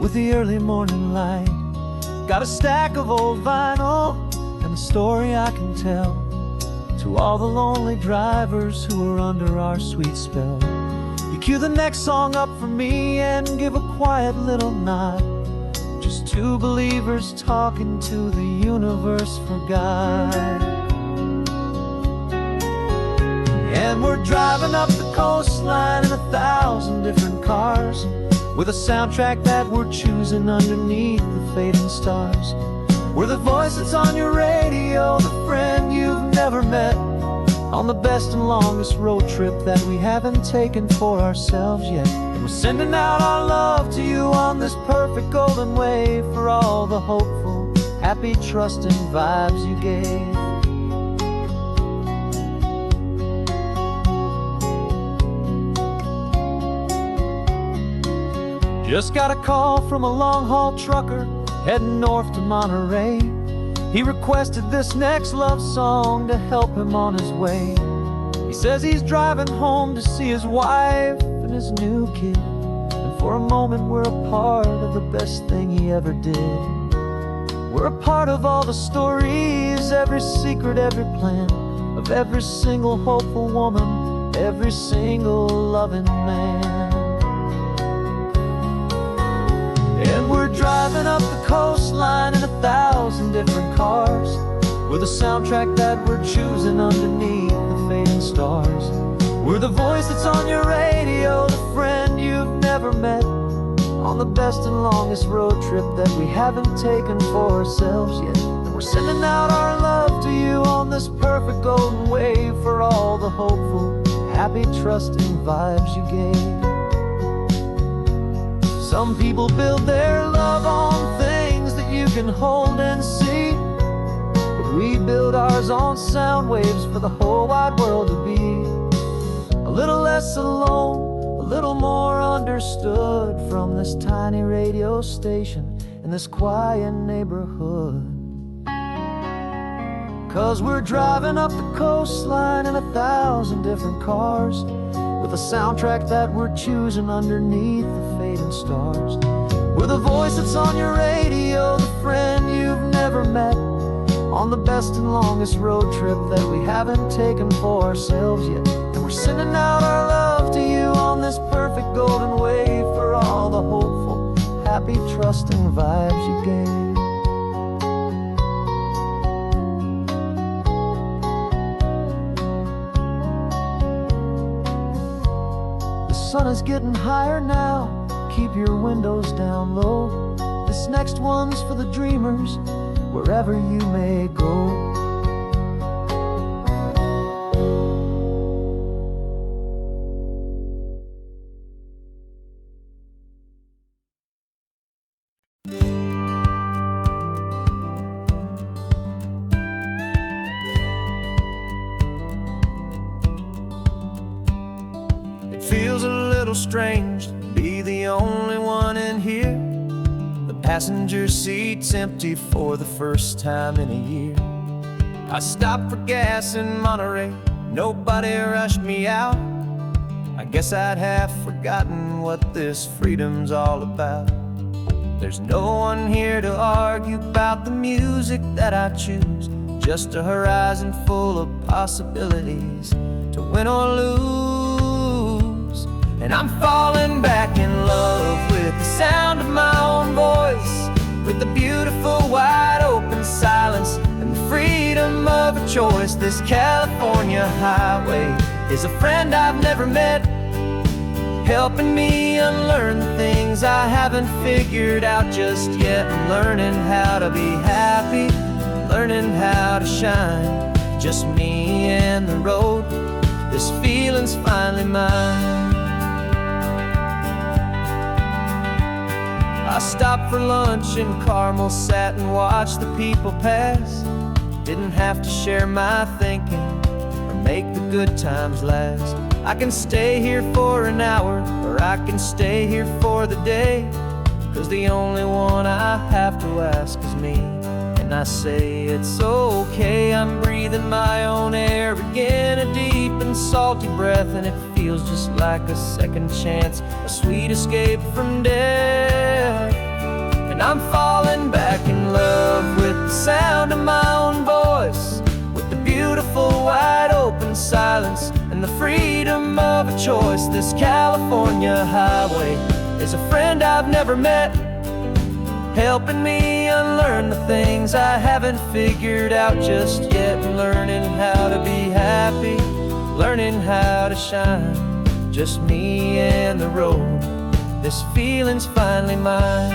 S2: with the early morning light. Got a stack of old vinyl and a story I can tell to all the lonely drivers who are under our sweet spell. You cue the next song up for me and give a quiet little nod. Just two believers talking to the universe for God. And we're driving up the coastline in 1,000 different cars, with a soundtrack that we're choosing underneath the fading stars. We're the voice that's on your radio, the friend you've never met, on the best and longest road trip that we haven't taken for ourselves yet. And we're sending out our love to you on this perfect golden wave for all the hopeful, happy, trusting vibes you gave. Just got a call from a long-haul trucker heading north to Monterey. He requested this next love song to help him on his way. He says he's driving home to see his wife and his new kid, and for a moment we're a part of the best thing he ever did. We're a part of all the stories, every secret, every plan, of every single hopeful woman, every single loving man. And we're driving up the coastline in 1,000 different cars, with a soundtrack that we're choosing underneath the fading stars. We're the voice that's on your radio, the friend you've never met, on the best and longest road trip that we haven't taken for ourselves yet. And we're sending out our love to you on this perfect golden wave for all the hopeful, happy, trusting vibes you gave. Some people build their love on things that you can hold and see, but we build ours on sound waves for the whole wide world to be a little less alone, a little more understood from this tiny radio station in this quiet neighborhood. 'Cause we're driving up the coastline in 1,000 different cars, with a soundtrack that we're choosing underneath the fading stars. We're the voice that's on your radio, the friend you've never met, on the best and longest road trip that we haven't taken for ourselves yet. And we're sending out our love to you on this perfect golden wave for all the hopeful, happy, trusting vibes you gave. The sun is getting higher now, keep your windows down low. This next one's for the dreamers, wherever you may go.
S1: Feels a little strange to be the only one in here. The passenger seat's empty for the first time in a year. I stopped for gas in Monterey, nobody rushed me out. I guess I'd half forgotten what this freedom's all about. There's no one here to argue about the music that I choose, just a horizon full of possibilities to win or lose. And I'm falling back in love with the sound of my own voice, with the beautiful wide open silence and the freedom of a choice. This California highway is a friend I've never met, helping me unlearn the things I haven't figured out just yet. I'm learning how to be happy, learning how to shine, just me and the road. This feeling's finally mine. I stopped for lunch in Carmel, sat and watched the people pass. Didn't have to share my thinking or make the good times last. I can stay here for an hour, or I can stay here for the day, 'cause the only one I have to ask is me. And I say it's okay, I'm breathing my own air again, a deep and salty breath, and it feels just like a second chance, a sweet escape from death. And I'm falling back in love with the sound of my own voice, with the beautiful wide open silence and the freedom of a choice. This California highway is a friend I've never met, helping me unlearn the things I haven't figured out just yet. Learning how to be happy, learning how to shine, just me and the road. This feeling's finally mine.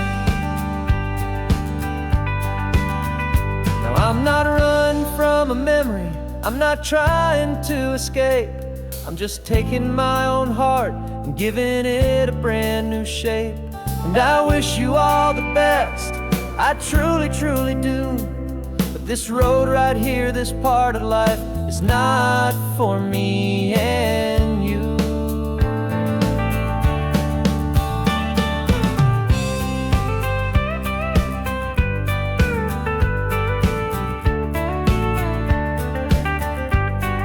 S1: Now I'm not running from a memory, I'm not trying to escape. I'm just taking my own heart and giving it a brand new shape. And I wish you all the best, I truly, truly do. But this road right here, this part of life, is not for me and you.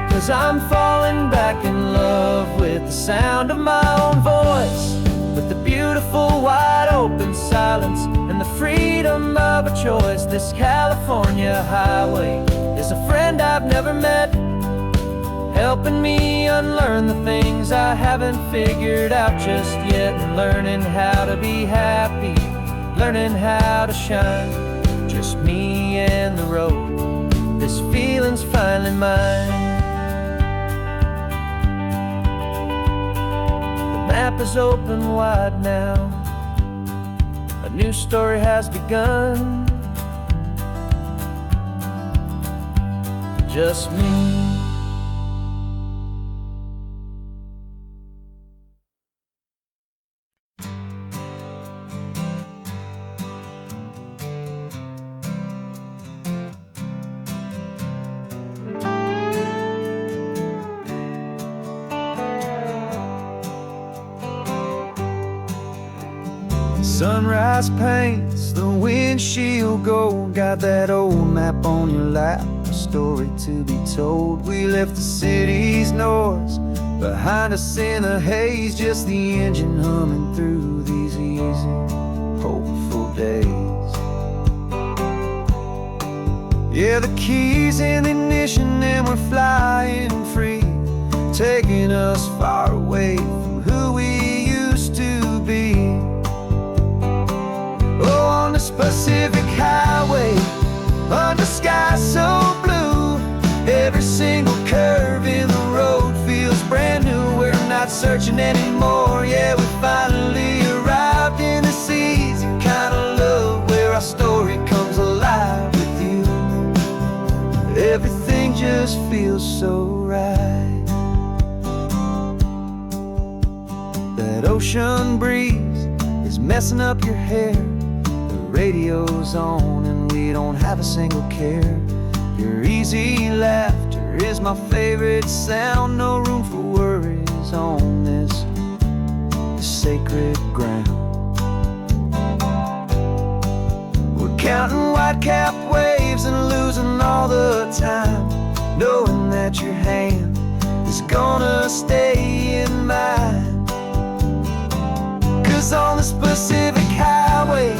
S1: Cause I'm falling back in love with the sound of my own voice, with the beautiful wide open silence and the freedom of a choice. This California highway is a friend I've never met, helping me unlearn the things I haven't figured out just yet. And learning how to be happy, learning how to shine, just me and the road. This feeling's finally mine. The map is open wide now, a new story has begun, just me. Sunrise paints the windshield gold, got that old map on your lap, a story to be told. We left the city's noise behind us in the haze, just the engine humming through these easy, hopeful days. Yeah, the keys in the ignition and we're flying free, taking us far away from who we used to be. Oh, on this Pacific highway, under sky so blue, every single curve in the road feels brand new. We're not searching anymore, yeah, we finally arrived in this easy kind of love, where our story comes alive with you. Everything just feels so right. That ocean breeze is messing up your hair, radio's on and we don't have a single care. Your easy laughter is my favorite sound, no room for worries on this
S2: sacred ground. We're counting white-capped waves and losing all the time, knowing that your hand is gonna stay in mine. 'Cause on this Pacific highway,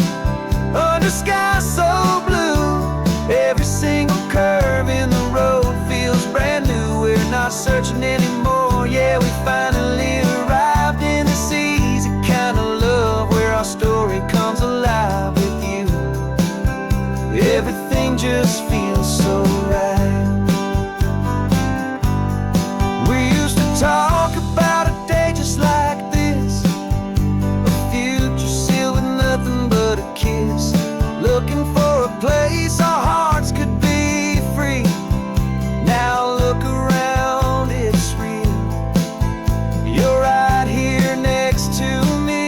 S2: under sky so blue, every single curve in the road feels brand new. We're not searching anymore, yeah, we finally arrived in this easy kind of love where our story comes alive with you. Everything just feels so right. We used to talk about a day just like this, a future sealed with nothing but a kiss, looking for a place our hearts could be free. Now look around, it's real. You're right here next to me.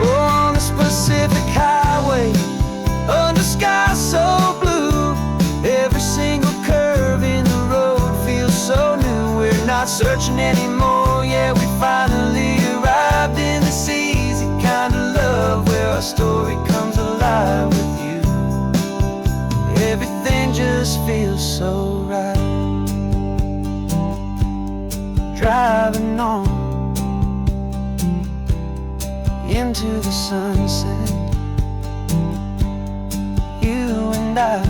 S2: On this Pacific highway, under sky so blue, every single curve in the road feels so new. We're not searching anymore, yeah, we finally arrived in this easy kind of love where our story comes alive with you. Everything just feels so right. Driving on into the sunset, you and I,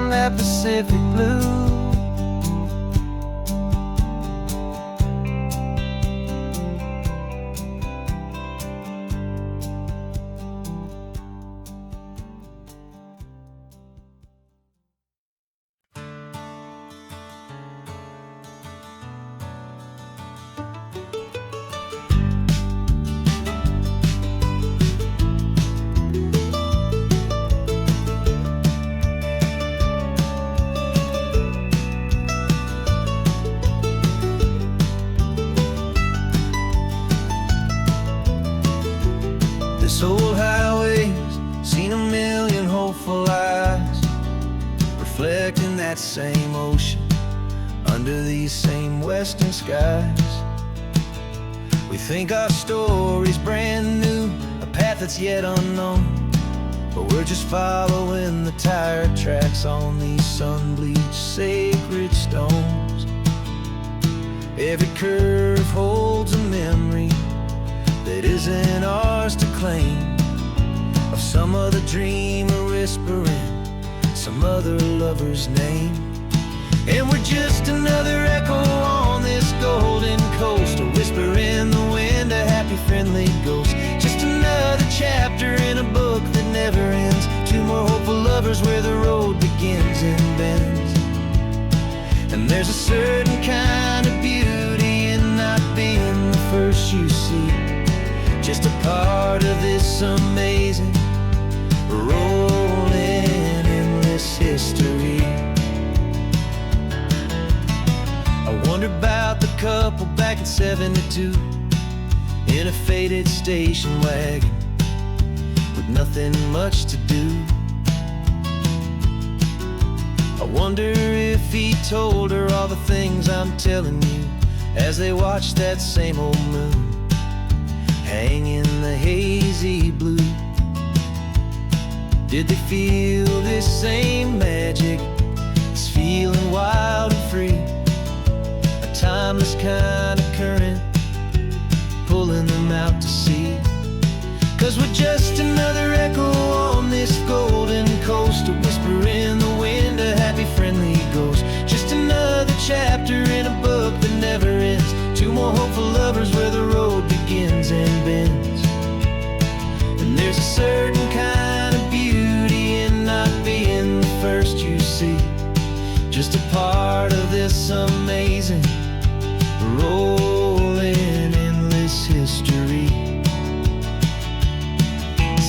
S2: that Pacific blue. This old highway's seen a million hopeful eyes, reflecting that same ocean under these same western skies. We think our story's brand new, a path that's yet unknown, but we're just following the tire tracks on these sun-bleached sacred stones. Every curve holds a memory that isn't ours to claim, of some other dreamer whispering some other lover's name. And we're just another echo on this golden coast, a whisper in the wind, a happy friendly ghost. Just another chapter in a book that never ends, two more hopeful lovers where the road begins and bends. And there's a certain kind of beauty in not being the first you see, just a part of this amazing, rolling, endless history. I wonder about the couple back in '72 in a faded station wagon with nothing much to do. I wonder if he told her all the things I'm telling you as they watched that same old moon hang in the hazy blue. Did they feel this same magic, this feeling wild and free, a timeless kind of current pulling them out to sea? 'Cause we're just another echo on this golden coast, a whisper in the wind, a happy friendly ghost. Just another chapter in a book that never ends, two more hopeful lovers where the road begins and bends. And there's a certain kind of beauty in not being the first you see, just a part of this amazing, rolling, endless history.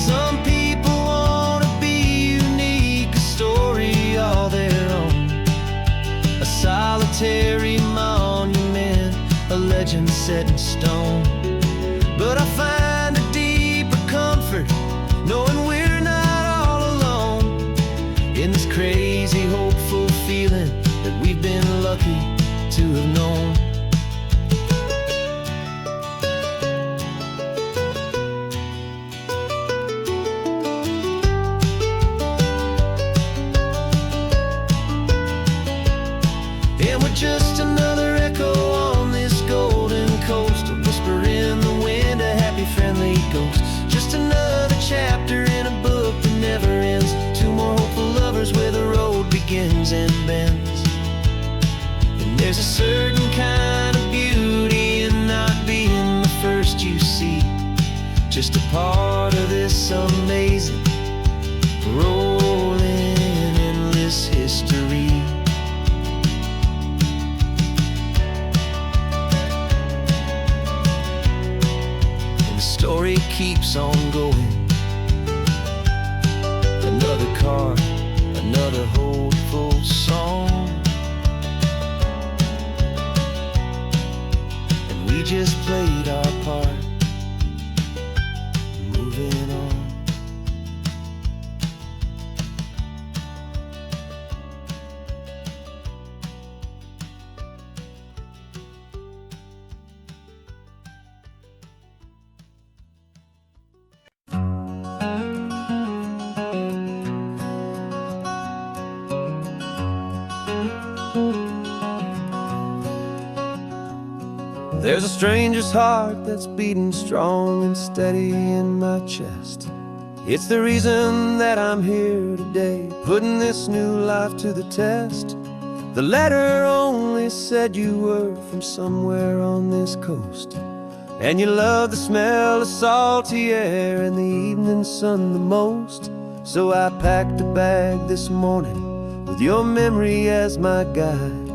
S2: Some people wanna be unique, a story all their own, a solitary
S1: solitary monument, a legend set in stone. But I find a deeper comfort knowing we're not all alone in this crazy, hopeful feeling that we've been lucky to have known. And we're just another echo on this golden coast, a whisper in the wind, a happy, friendly ghost. Just another chapter in a book that never ends. Two more hopeful lovers where the road begins and bends. And there's a certain kind of beauty in not being the first you see, just a part of this amazing, rolling, endless history. The story keeps on going. Another card, another hopeful song, and we just played our part, moving on. There's a stranger's heart that's beating strong and steady in my chest. It's the reason that I'm here today, putting this new life to the test. The letter only said you were from somewhere on this coast, and you love the smell of salty air and the evening sun the most. So I packed a bag this morning with your memory as my guide,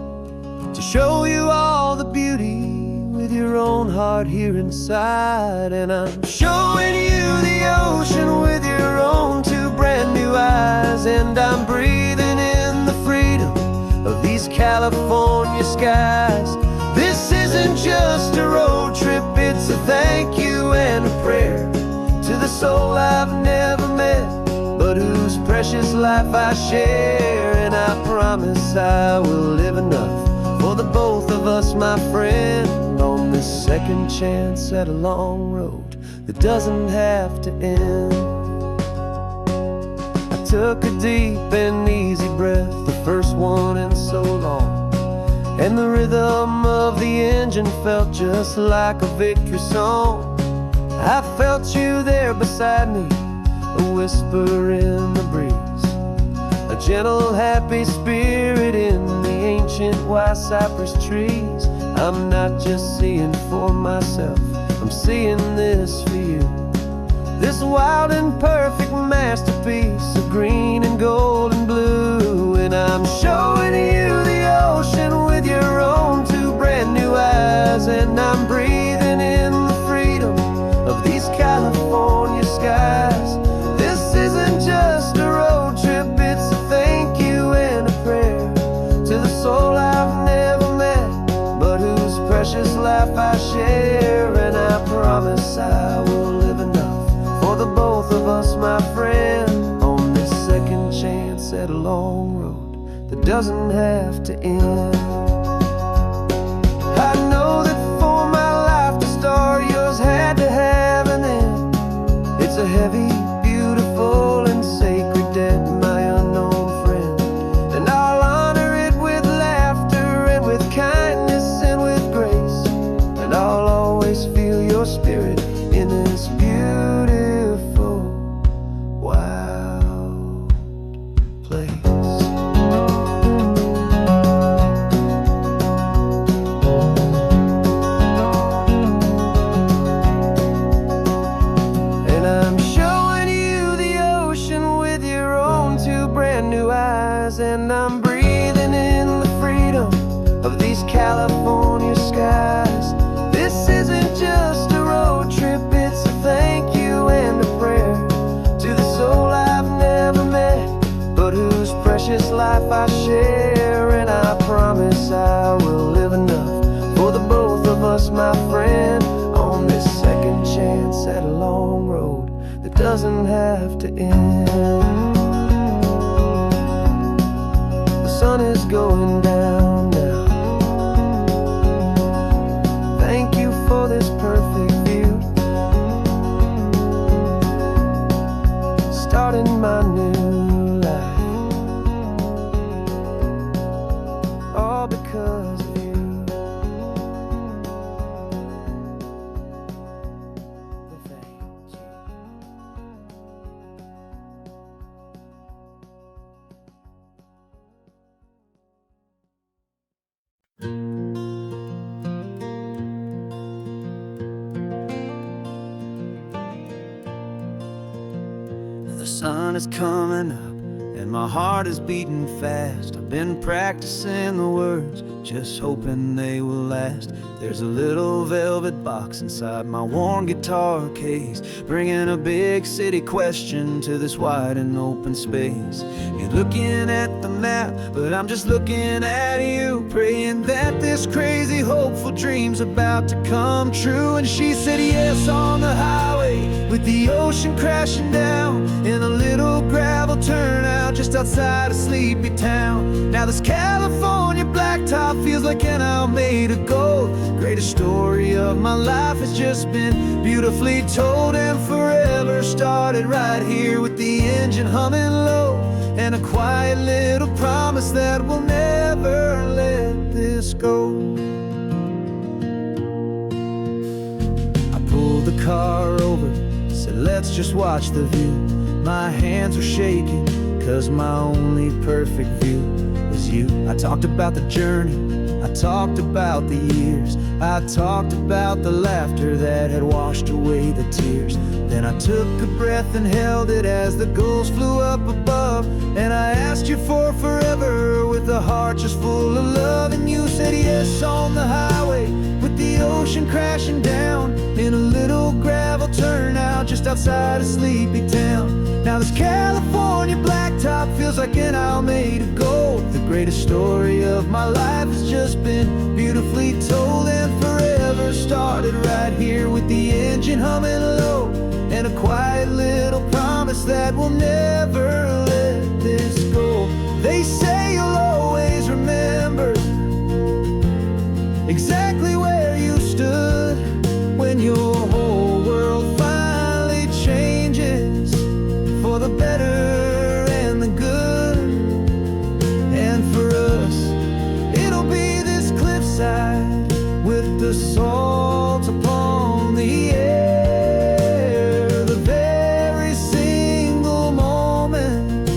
S1: to show you all the beauty with your own heart here inside. And I'm showing you the ocean with your own two brand new eyes, and I'm breathing in the freedom of these California skies. This isn't just a road trip, it's a thank you and a prayer to the soul I've never met, but whose precious life I share. And I promise I will live enough for the both of us, my friend, on this second chance at a long road that doesn't have to end. I took a deep and easy breath, the first one in so long, and the rhythm of the engine felt just like a victory song. I felt you there beside me, a whisper in the breeze, a gentle, happy spirit in the ancient white cypress trees. I'm not just seeing for myself, I'm seeing this for you, this wild and perfect masterpiece of green and gold and blue. And I'm showing you the ocean with your own two brand new eyes, and I'm breathing in the freedom of these California skies. This isn't just a road trip, it's a thank you and a prayer to the soul I've never met, but whose precious life I share. And I promise I will live enough for the both of us, my friend, on this second chance at a long road that doesn't have to end. I know that for my life to start, yours had to have an end. It's a heavy, beautiful, and sacred debt, my unknown friend, and I'll honor it with laughter and with kindness and with grace, and I'll always feel your spirit in this beautiful, wild place. And I'm showing my friend, on this second chance at a long road that doesn't have to end. The sun is going down now. Thank you for this perfect view, starting my new life, all because of you. Thank you.
S2: The sun is coming up and my heart is beating fast. I've been practicing the words, just hoping they will last. There's a little velvet box inside my worn guitar case, bringing a big city question to this wide and open space. You're looking at the map, but I'm just looking at you, praying that this crazy hopeful dream's about to come true. And she said yes on the highway, with the ocean crashing down in a little gravel turnout just outside of Sleepy Town. Now this California blacktop feels like an owl made of gold. Greatest story of my life has just been beautifully told, and forever started right here with the engine humming low, and a quiet little promise that we'll never let this go. I pulled the car over, said let's just watch the view. My hands were shaking, cause my only perfect view was you. I talked about the journey, I talked about the years, I talked about the laughter that had washed away the tears. Then I took a breath and held it as the gulls flew up above, and I asked you for forever with a heart just full of love. And you said yes on the highway, with the ocean crashing down in a little gravel turnout just outside of Sleepy Town. Now this California blacktop feels like an owl made of gold. The greatest story of my life has just been beautifully told, and forever started right here with the engine humming low, and a quiet little promise that we'll never let this go. They say you'll always remember exactly where you stood when your whole world finally changes for the better and the good. And for us, it'll be this cliffside with the salt upon the air. The very single moment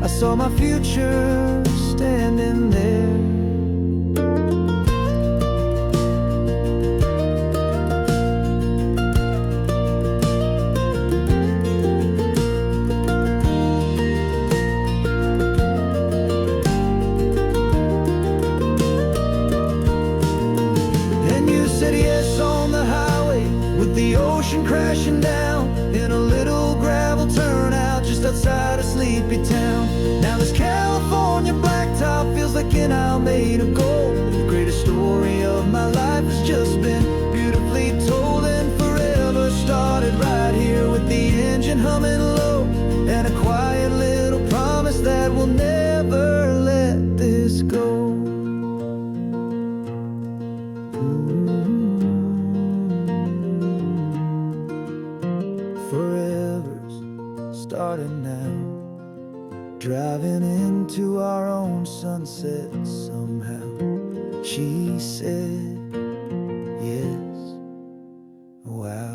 S2: I saw my future standing there. Crashing down in a little gravel turnout just outside of Sleepy Town. Now this California blacktop feels like an owl made of gold. The greatest story of my life has just been beautifully told, and forever started right here with the engine humming low, and a quiet little promise that we'll never let this go. Starting now, driving into our own sunset somehow. She said yes. Wow.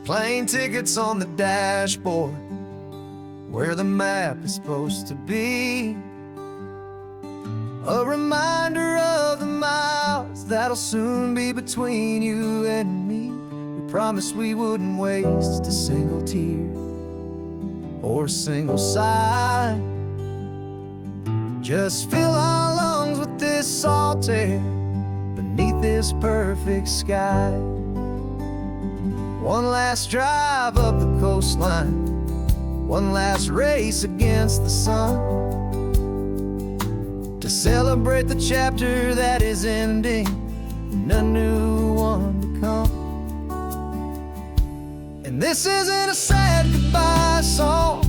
S2: Plane tickets on the dashboard, where the map is supposed to be. A reminder of the miles that'll soon be between you and me. We promised we wouldn't waste a single tear or a single sigh,
S1: Just fill our lungs with this salt air beneath this perfect sky. One last drive up the coastline, one last race against the sun, to celebrate the chapter that is ending and a new one to come. And this isn't a sad goodbye song,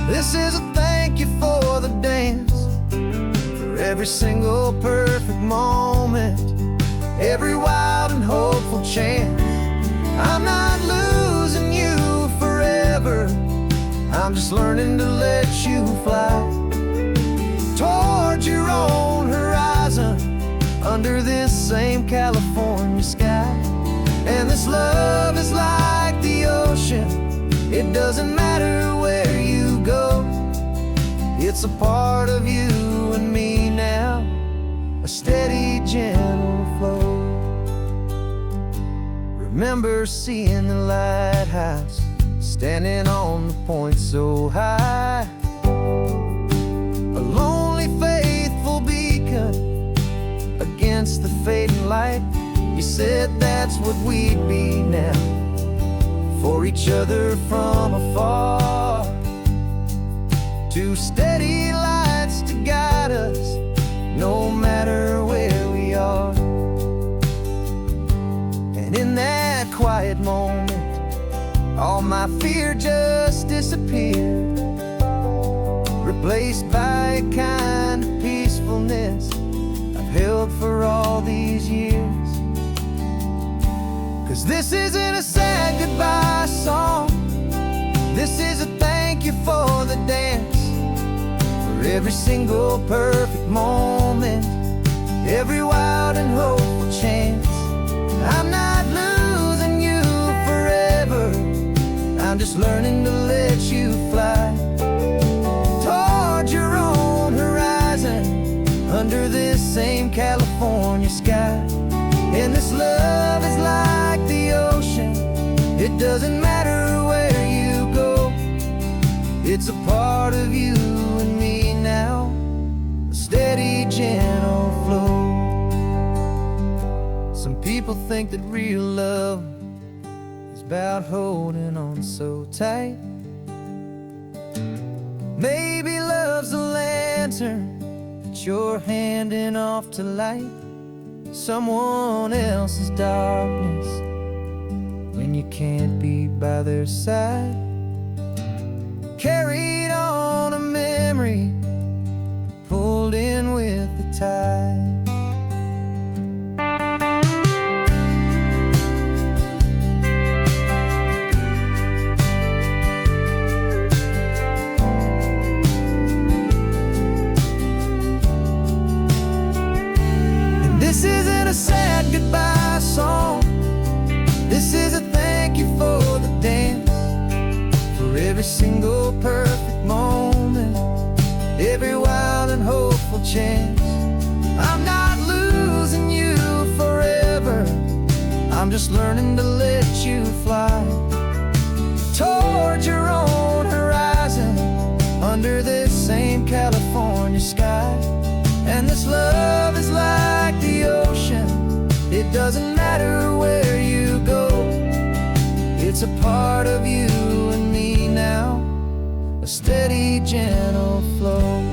S1: this is a thank you for the dance, for every single perfect moment, every wild and hopeful chance. I'm not losing you forever, I'm just learning to let you fly towards your own horizon, under this same California sky. And this love is like the ocean, it doesn't matter where you go, it's a part of you and me now, a steady, gentle flow. Remember seeing the lighthouse, standing on the point so high, a lonely, faithful beacon against the fading light. You said that's what we'd be now, for each other from afar. Two steady lights to guide us, no matter where we are. And in that quiet moment, all my fear just disappeared, replaced by a kind of peacefulness I've held for all these years. 'Cause this isn't a sad goodbye song, this is a thank you for the dance, for every single perfect moment, every wild and hopeful chance. I'm not losing you forever, I'm just learning to let you fly towards your own horizon, under this same California sky. And this love is like the ocean, it doesn't matter where you go, it's a part of you and me now, a steady, gentle flow. Some people think that real love is about holding on so tight. Maybe love's a lantern that you're handing off to light someone else's darkness when you can't be by their side. Carried on a memory, pulled in with the tide. This isn't a sad goodbye song, this is a thank you for the dance, for every single perfect moment, every wild and hopeful chance. I'm not losing you forever, I'm just learning to let you fly towards your own horizon, under this same California sky. And this love is like the ocean, it doesn't matter where you go, it's a part of you and me now, a steady, gentle flow.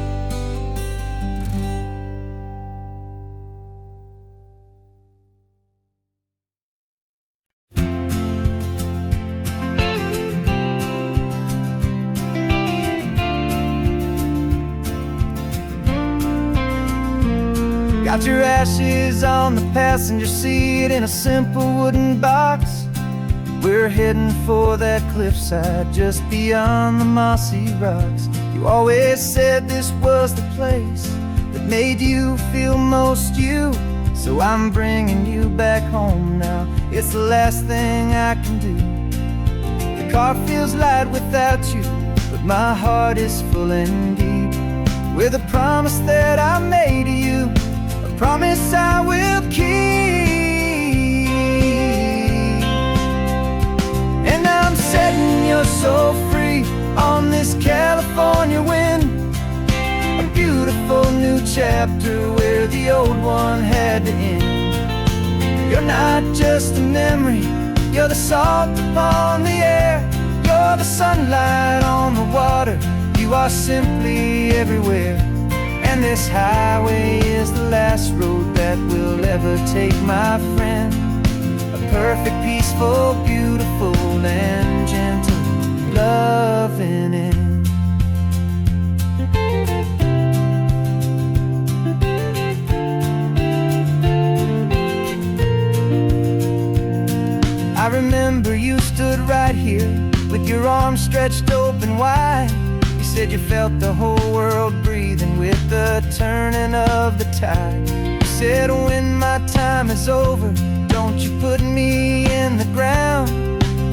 S1: Got your ashes on the passenger seat in a simple wooden box. We're heading for that cliffside just beyond the mossy rocks. You always said this was the place that made you feel most you, so I'm bringing you back home now. It's the last thing I can do. The car feels light without you, but my heart is full and deep with a promise that I made to you, promise I will keep. And I'm setting your soul free on this California wind, a beautiful
S2: chapter where the old one had to end. You're not just a memory, you're the salt upon the air. You're the sunlight on the water, you are simply everywhere. And this highway is the last road that we'll ever take, my friend. A perfect, peaceful, beautiful, and gentle, loving end. I remember you stood right here with your arms stretched open wide. You said you felt the whole world breathing with the turning of the tide. You said, when my time is over, don't you put me in the ground.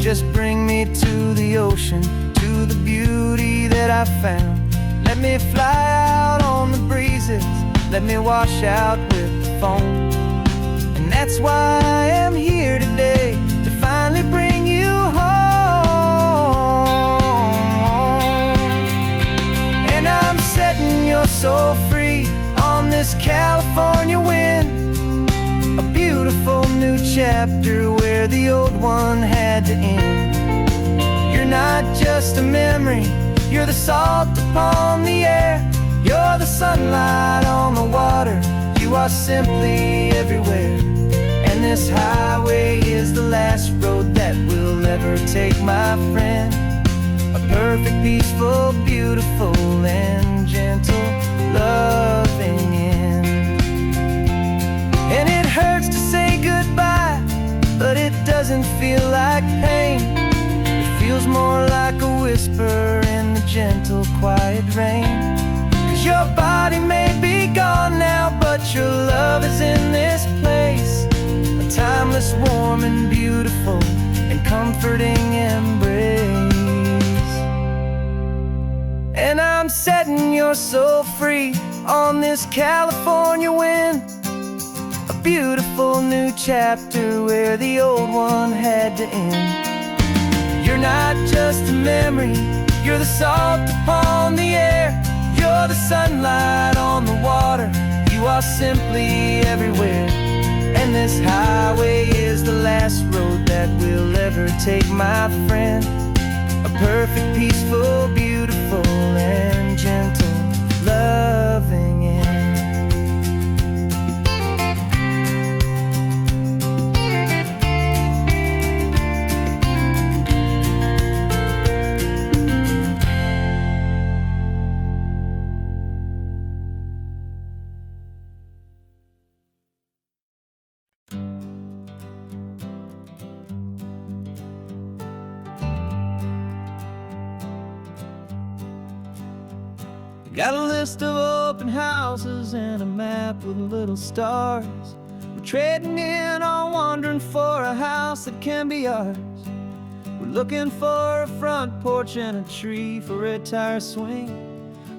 S2: Just bring me to the ocean, to the beauty that I found. Let me fly out on the breezes, let me wash out with the foam. And that's why I am here today, to finally bring you home. And I'm setting your soul free on this California wind. A beautiful new chapter where the old one had to end. You're not just a memory, you're the salt upon the air. You're the sunlight on the water, you are simply everywhere. And this highway is the last road that we'll ever take, my friend. A perfect, peaceful, beautiful, and gentle, loving end. And it hurts to say goodbye, but it doesn't feel like pain. It feels more like a whisper in the gentle, quiet rain. 'Cause your body may be gone now, but your love is in this place. A timeless, warm, and beautiful, and comforting embrace. And I'm setting your soul free on this California wind. A beautiful new chapter where the old one had to end. You're not just a memory, you're the salt upon the air. You're the sunlight on the water, you are simply everywhere. And this highway is the last road that we'll ever take, my friend. A perfect, peaceful, beautiful, and gentle, loving end. Got a list of open houses and a map with little stars. We're trading in on wondering for a house that can be ours. We're looking for a front porch and a tree for a tire swing.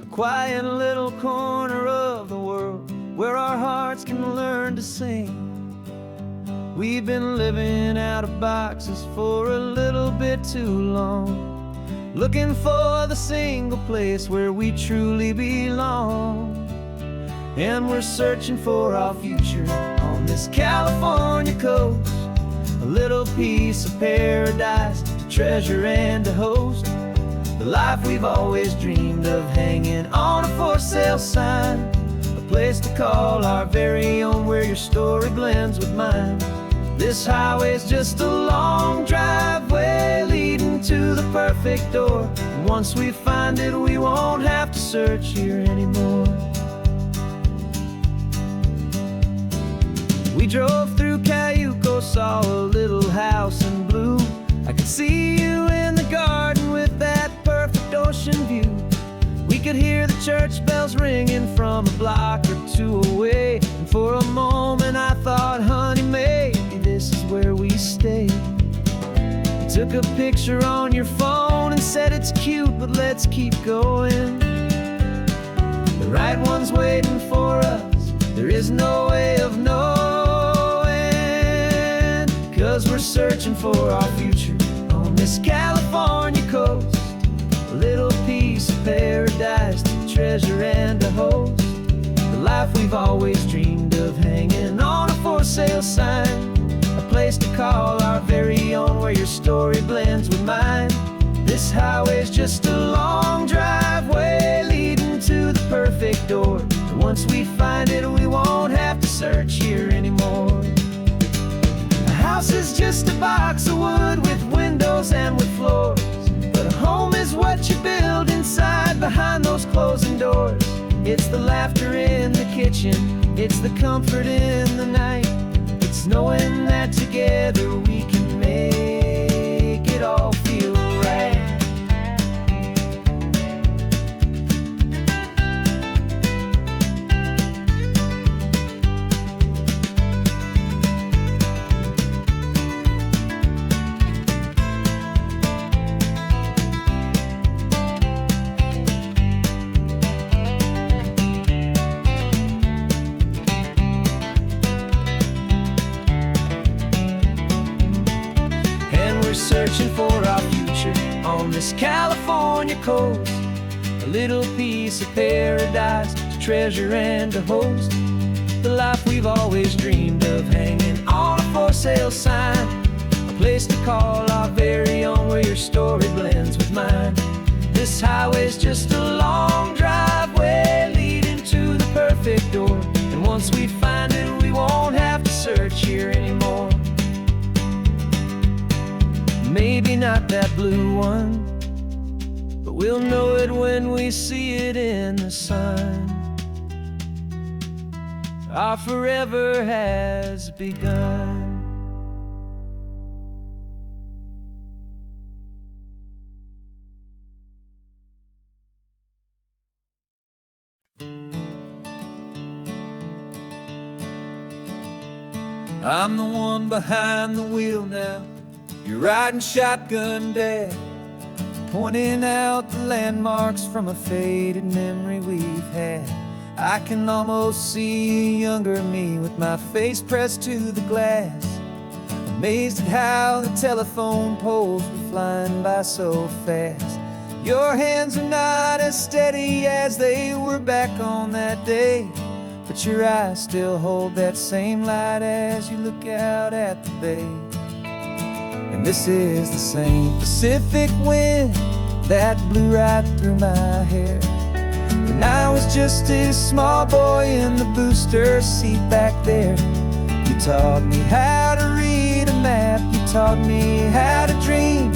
S2: A quiet little corner of the world where our hearts can learn to sing. We've been living out of boxes for a little bit too long, looking for the single place where we truly belong. And we're searching for our future on this California coast. A little piece of paradise to treasure and to host. The life we've always dreamed of, hanging on a for sale sign. A place to call our very own, where your story blends with mine. This highway's just a long driveway leading to the perfect door. And once we find it, we won't have to search here anymore. We drove through Cayuco, saw a little house in blue. I could see you in the garden with that perfect ocean view. We could hear the church bells ringing from a block or two away. And for a moment I thought, honey, maybe this is where we stay. You took a picture on your phone and said it's cute, but let's keep going. The right one's waiting for us, there is no way of knowing. 'Cause we're searching for our future on this California coast. A little piece of paradise to treasure and to host. The life life we've always dreamed of, hanging on a for sale sign. A place to call our very own, where your story blends with mine. This highway's just a long driveway leading to the perfect door. And once we find it, we won't have to search here anymore. A house is just a box of wood with windows and with floors, but a home is what you build inside behind those closing doors. It's the laughter in the kitchen, it's the comfort in the night. It's knowing that together we can make it all feel right. Searching for our future on this California coast, a little piece of paradise to treasure and to host. The life we've always dreamed of, hanging on a for sale sign. A place to call our very own, where your story blends with mine. This highway's just a long driveway leading to the perfect door. And once we find it, we won't have to search here anymore. Maybe not that blue one, but we'll know it when we see it in the sun. Our forever has begun. I'm the one behind the wheel now. You're riding shotgun, Dad, pointing out the landmarks from a faded memory we've had. I can almost see a younger me with my face pressed to the glass, amazed at how the telephone poles were flying by so fast. Your hands are not as steady as they were back on that day, but your eyes still hold that same light as you look out at the bay. And this is the same Pacific wind that blew right through my hair when I was just a small boy in the booster seat back there. You taught me how to read a map, you taught me how to dream,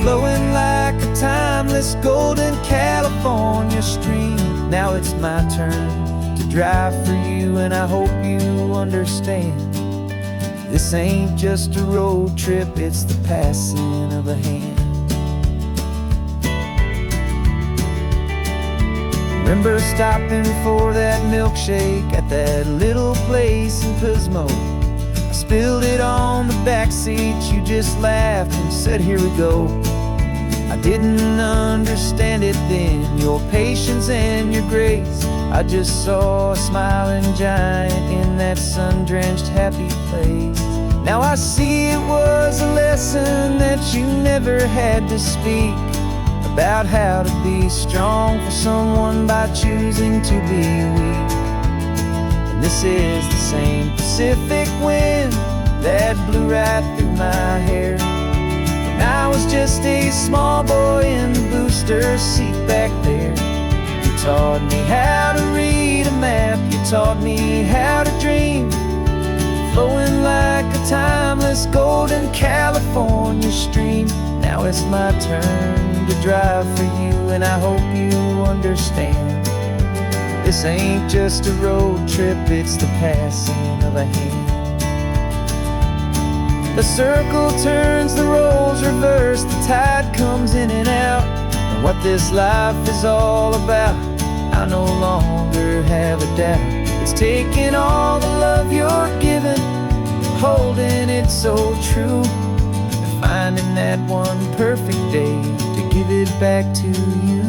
S2: flowing like a timeless golden California stream. Now it's my turn to drive for you, and I hope you understand. This ain't just a road trip, it's the passing of a hand. Remember stopping for that milkshake at that little place in Pismo? I spilled it on the back seat, you just laughed and said, here we go. I didn't understand it then, your patience and your grace. I just saw a smiling giant in that sun-drenched happy place. Now I see it was a lesson that you never had to speak, about how to be strong for someone by choosing to be weak. And this is the same Pacific wind that blew right through my hair when I was just a small boy in the booster seat back there. You taught me how to read a map, you taught me how to dream, flowing like a timeless golden California stream. Now it's my turn to drive for you, and I hope you understand. This ain't just a road trip, it's the passing of a hand. The circle turns, the roles reverse, the tide comes in and out. And what this life is all about, I no longer have a doubt. It's taking all the love you're giving, holding it so true, and finding that one perfect day to give it back to you.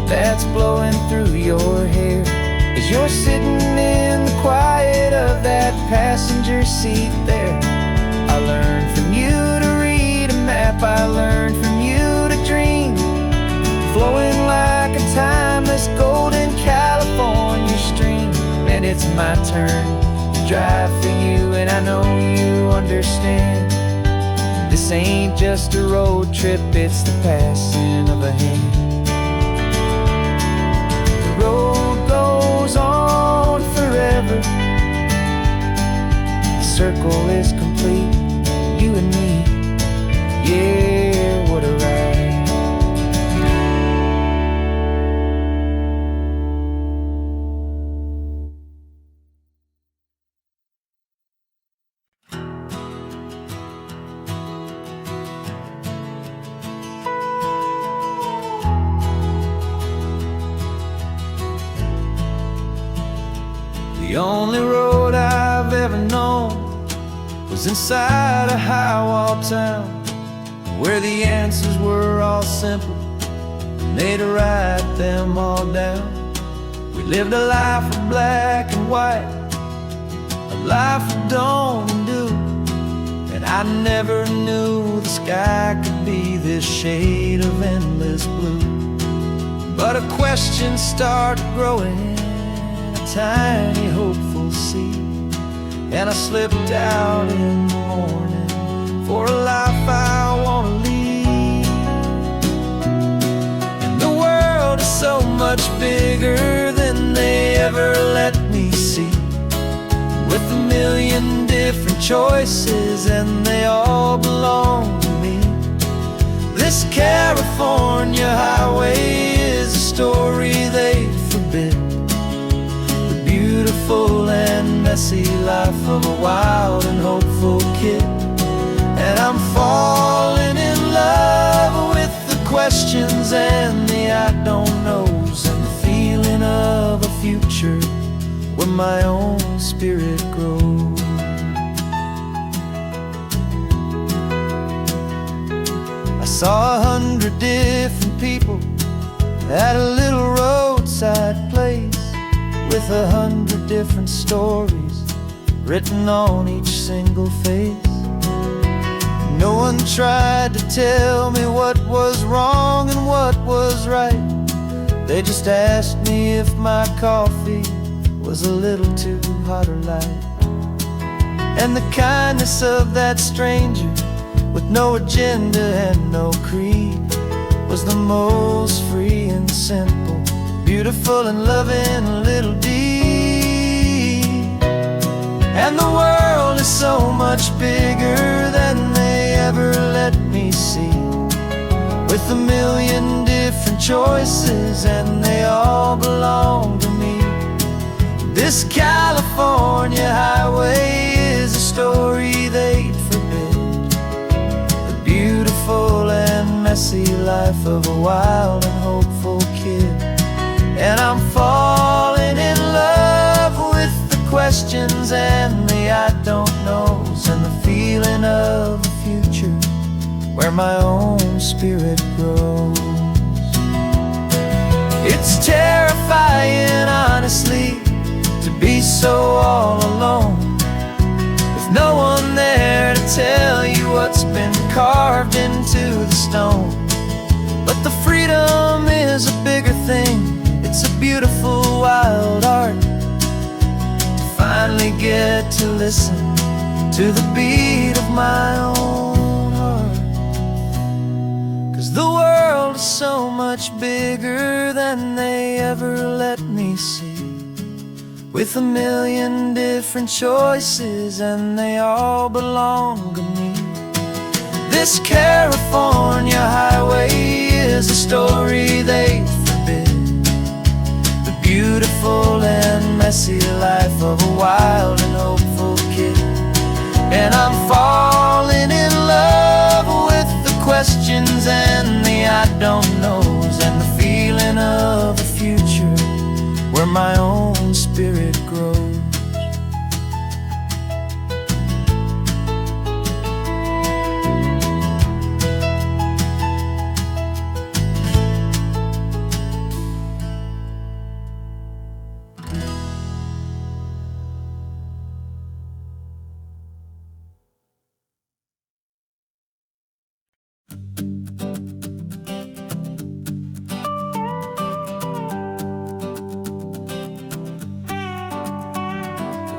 S2: that's blowing through your hair as you're sitting in the quiet of that passenger seat there. I learned from you to read a map, I learned from you to dream, flowing like a timeless golden California stream. And it's my turn to drive for you, and I know you understand. This ain't just a road trip, it's the passing of a hand. The road goes on forever, the circle is complete, you and me, yeah, what a ride. The only road I've ever known was inside a high-wall town, where the answers were all simple and they'd write them all down. We lived a life of black and white, a life of dawn and dew, and I never knew the sky could be this shade of endless blue. But a question started growing, tiny hopeful seed, and I slipped out in the morning for a life I want to lead. And the world is so much bigger than they ever let me see, with a million different choices and they all belong to me. This California highway is a story they forbid, beautiful and messy life of a wild and hopeful kid. And I'm falling in love with the questions and the I don't knows, and the feeling of a future where my own spirit grows. I saw 100 different people at a little roadside place, with 100 different stories written on each single face. No one tried to tell me what was wrong and what was right. They just asked me if my coffee was a little too hot or light. And the kindness of that stranger, with no agenda and no creed, was the most free and simple, beautiful and loving little deed. And the world is so much bigger than they ever let me see, with a million different choices and they all belong to me. This California highway is a story they'd forbid, the beautiful and messy life of a wild and hopeful kid. And I'm falling in love with the questions and the I don't knows, and the feeling of a future where my own spirit grows. It's terrifying, honestly, to be so all alone, with no one there to tell you what's been carved into the stone. But the freedom is a bigger thing, it's a beautiful wild art, to finally get to listen to the beat of my own heart. 'Cause the world is so much bigger than they ever let me see, with a million different choices and they all belong to me. This California highway is a story they forbid, the beautiful and messy life of a wild and hopeful kid. And I'm falling in love with the questions and the I don't knows, and the feeling of a future where my own spirit grows.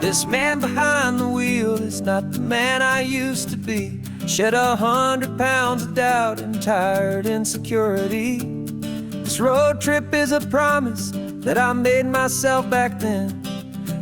S2: This man behind the wheel is not the man I used to be. Shed 100 pounds of doubt and tired insecurity. This road trip is a promise that I made myself back then,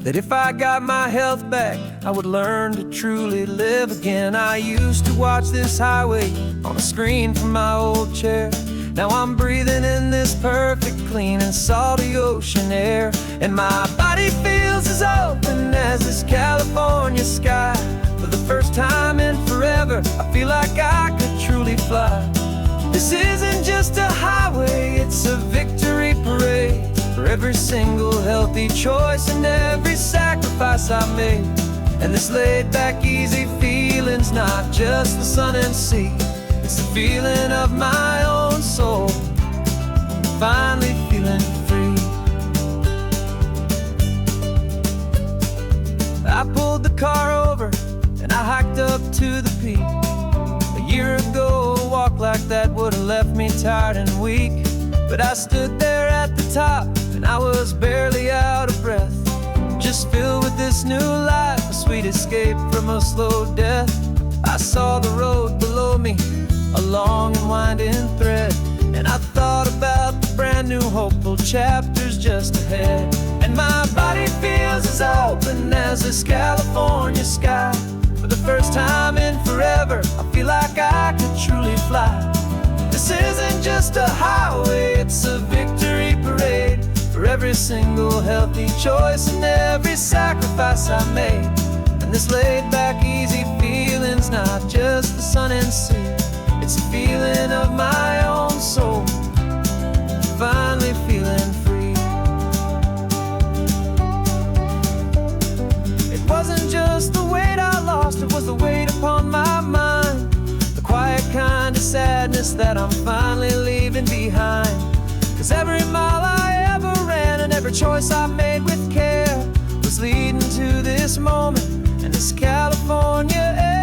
S2: that if I got my health back, I would learn to truly live again. I used to watch this highway on a screen from my old chair. Now I'm breathing in this perfect, clean and salty ocean air. And my body feels as open as this California sky. For the first time in forever, I feel like I could truly fly. This isn't just a highway, it's a victory parade. For every single healthy choice and every sacrifice I made. And this laid back, easy feeling's not just the sun and sea. It's the feeling of my own soul, finally feeling free. I pulled the car over and I hiked up to the peak. A year ago, a walk like that would have left me tired and weak. But I stood there at the top and I was barely out of breath, just filled with this new life, a sweet escape from a slow death. I saw the road below me, a long and winding thread, and I thought about the brand new hopeful chapters just ahead. And my body feels as open as this California sky. For the first time in forever, I feel like I could truly fly. This isn't just a highway, it's a victory parade. For every single healthy choice and every sacrifice I made. And this laid back, easy feeling's not just the sun and sea. It's a feeling of my own soul, finally feeling free. It wasn't just the weight I lost, it was the weight upon my mind. The quiet kind of sadness that I'm finally leaving behind. 'Cause every mile I ever ran and every choice I made with care was leading to this moment and this California air.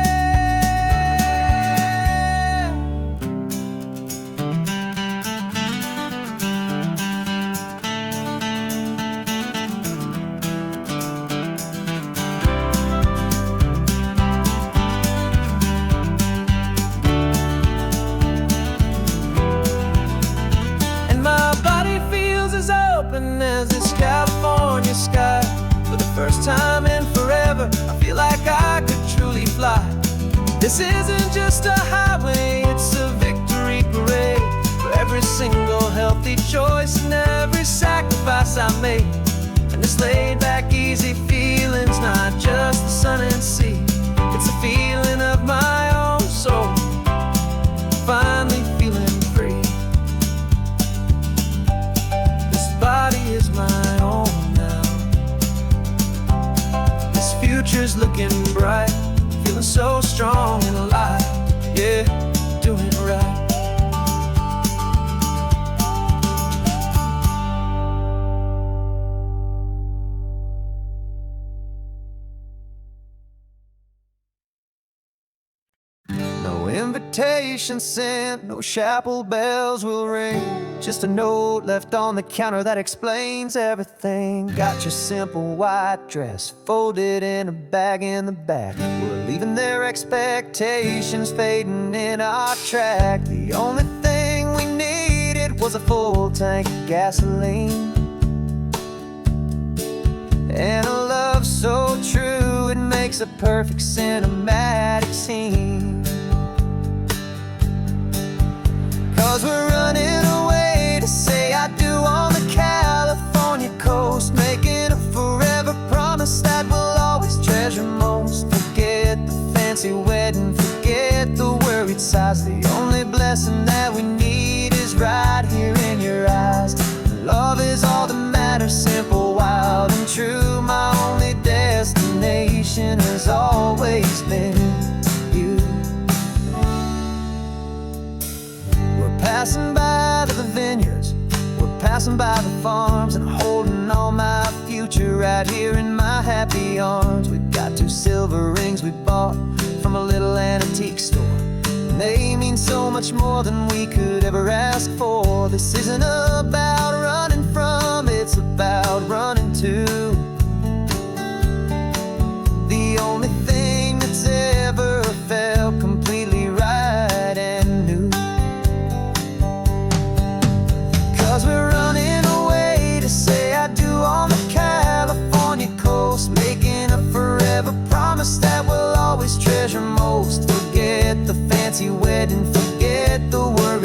S2: As this California sky. For the first time in forever, I feel like I could truly fly. This isn't just a highway, it's a victory parade. For every single healthy choice and every sacrifice I made. And this laid back, easy feeling's not just the sun and sea. It's a feeling of my own soul, finally feeling free. Body is my own now. This future's looking bright, feeling so strong and alive. Yeah, doing it right. No invitation sent, no chapel bells will ring. Just a note left on the counter that explains everything. Got your simple white dress folded in a bag in the back. We're leaving their expectations fading in our track. The only thing we needed was a full tank of gasoline and a love so true it makes a perfect cinematic scene. 'Cause we're running away to say I do on the California coast, making a forever promise that we'll always treasure most. Forget the fancy wedding, forget the worried sighs. The only blessing that we need is right here in your eyes. Love is all that matters, simple, wild and true. My only destination has always been you. We're passing by the vineyards, we're passing by the farms, and holding on my future right here in my happy arms. We've got 2 silver rings we bought from a little antique store, and they mean so much more than we could ever ask for. This isn't about running from, it's about running to.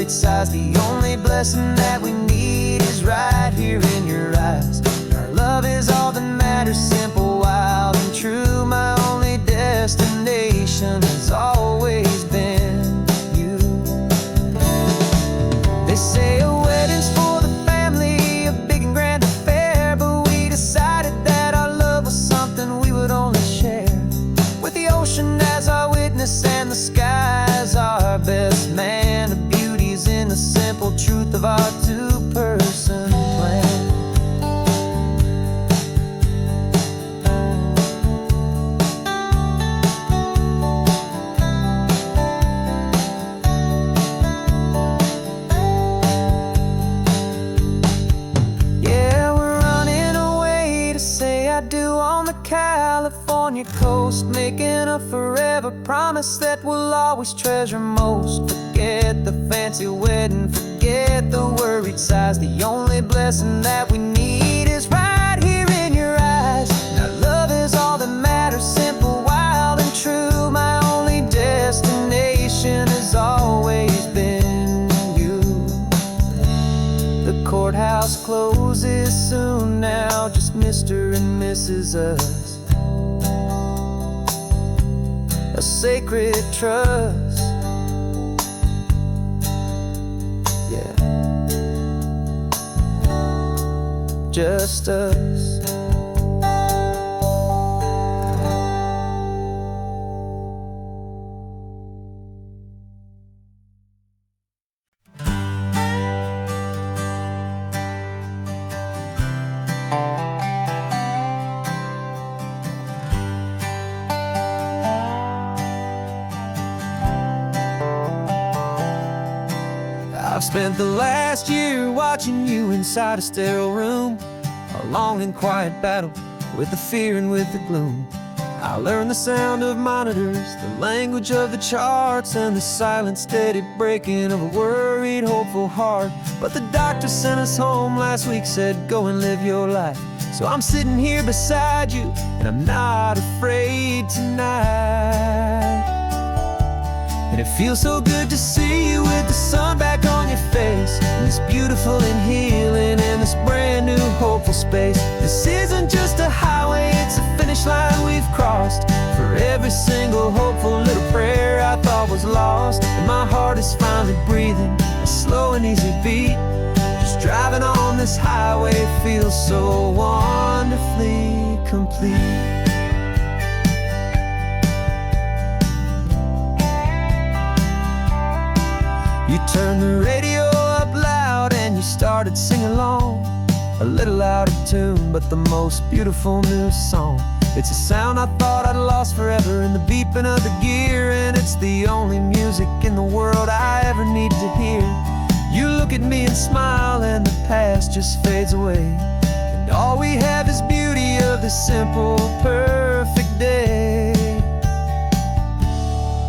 S2: worried sighs. The only blessing that we need is right here in your eyes. Our love is all that matters, simple, wild, and true. My only destination has always been you. They say a wedding's for the family, a big and grand affair, but we decided that our love was something we would only share with the ocean as our witness and the sky as our best man. The beauty's in the simple truth of our two-person plan. Yeah, we're running away to say I do on the California coast, making a forever promise that we'll always treasure most. Forget the fancy wedding, forget the worried sighs. The only blessing that we need is right here in your eyes. Now love is all that matters, simple, wild, and true. My only destination has always been you. The courthouse closes soon now, just Mr. and Mrs. Us. A sacred trust, yeah, just us. I've spent the last year watching you inside a sterile room, a long and quiet battle with the fear and with the gloom. I learned the sound of monitors, the language of the charts, and the silent, steady breaking of a worried, hopeful heart. But the doctor sent us home last week, said go and live your life. So I'm sitting here beside you, and I'm not afraid tonight. And it feels so good to see you with the sun back on your face, and this beautiful and healing in this brand new hopeful space. This isn't just a highway, it's a finish line we've crossed. For every single hopeful little prayer I thought was lost, and my heart is finally breathing a slow and easy beat. Just driving on this highway feels so wonderfully complete. You turned the radio up loud and you started singing along, a little out of tune, but the most beautiful new song. It's a sound I thought I'd lost forever in the beeping of the gear, and it's the only music in the world I ever need to hear. You look at me and smile and the past just fades away, and all we have is beauty of this simple, perfect day.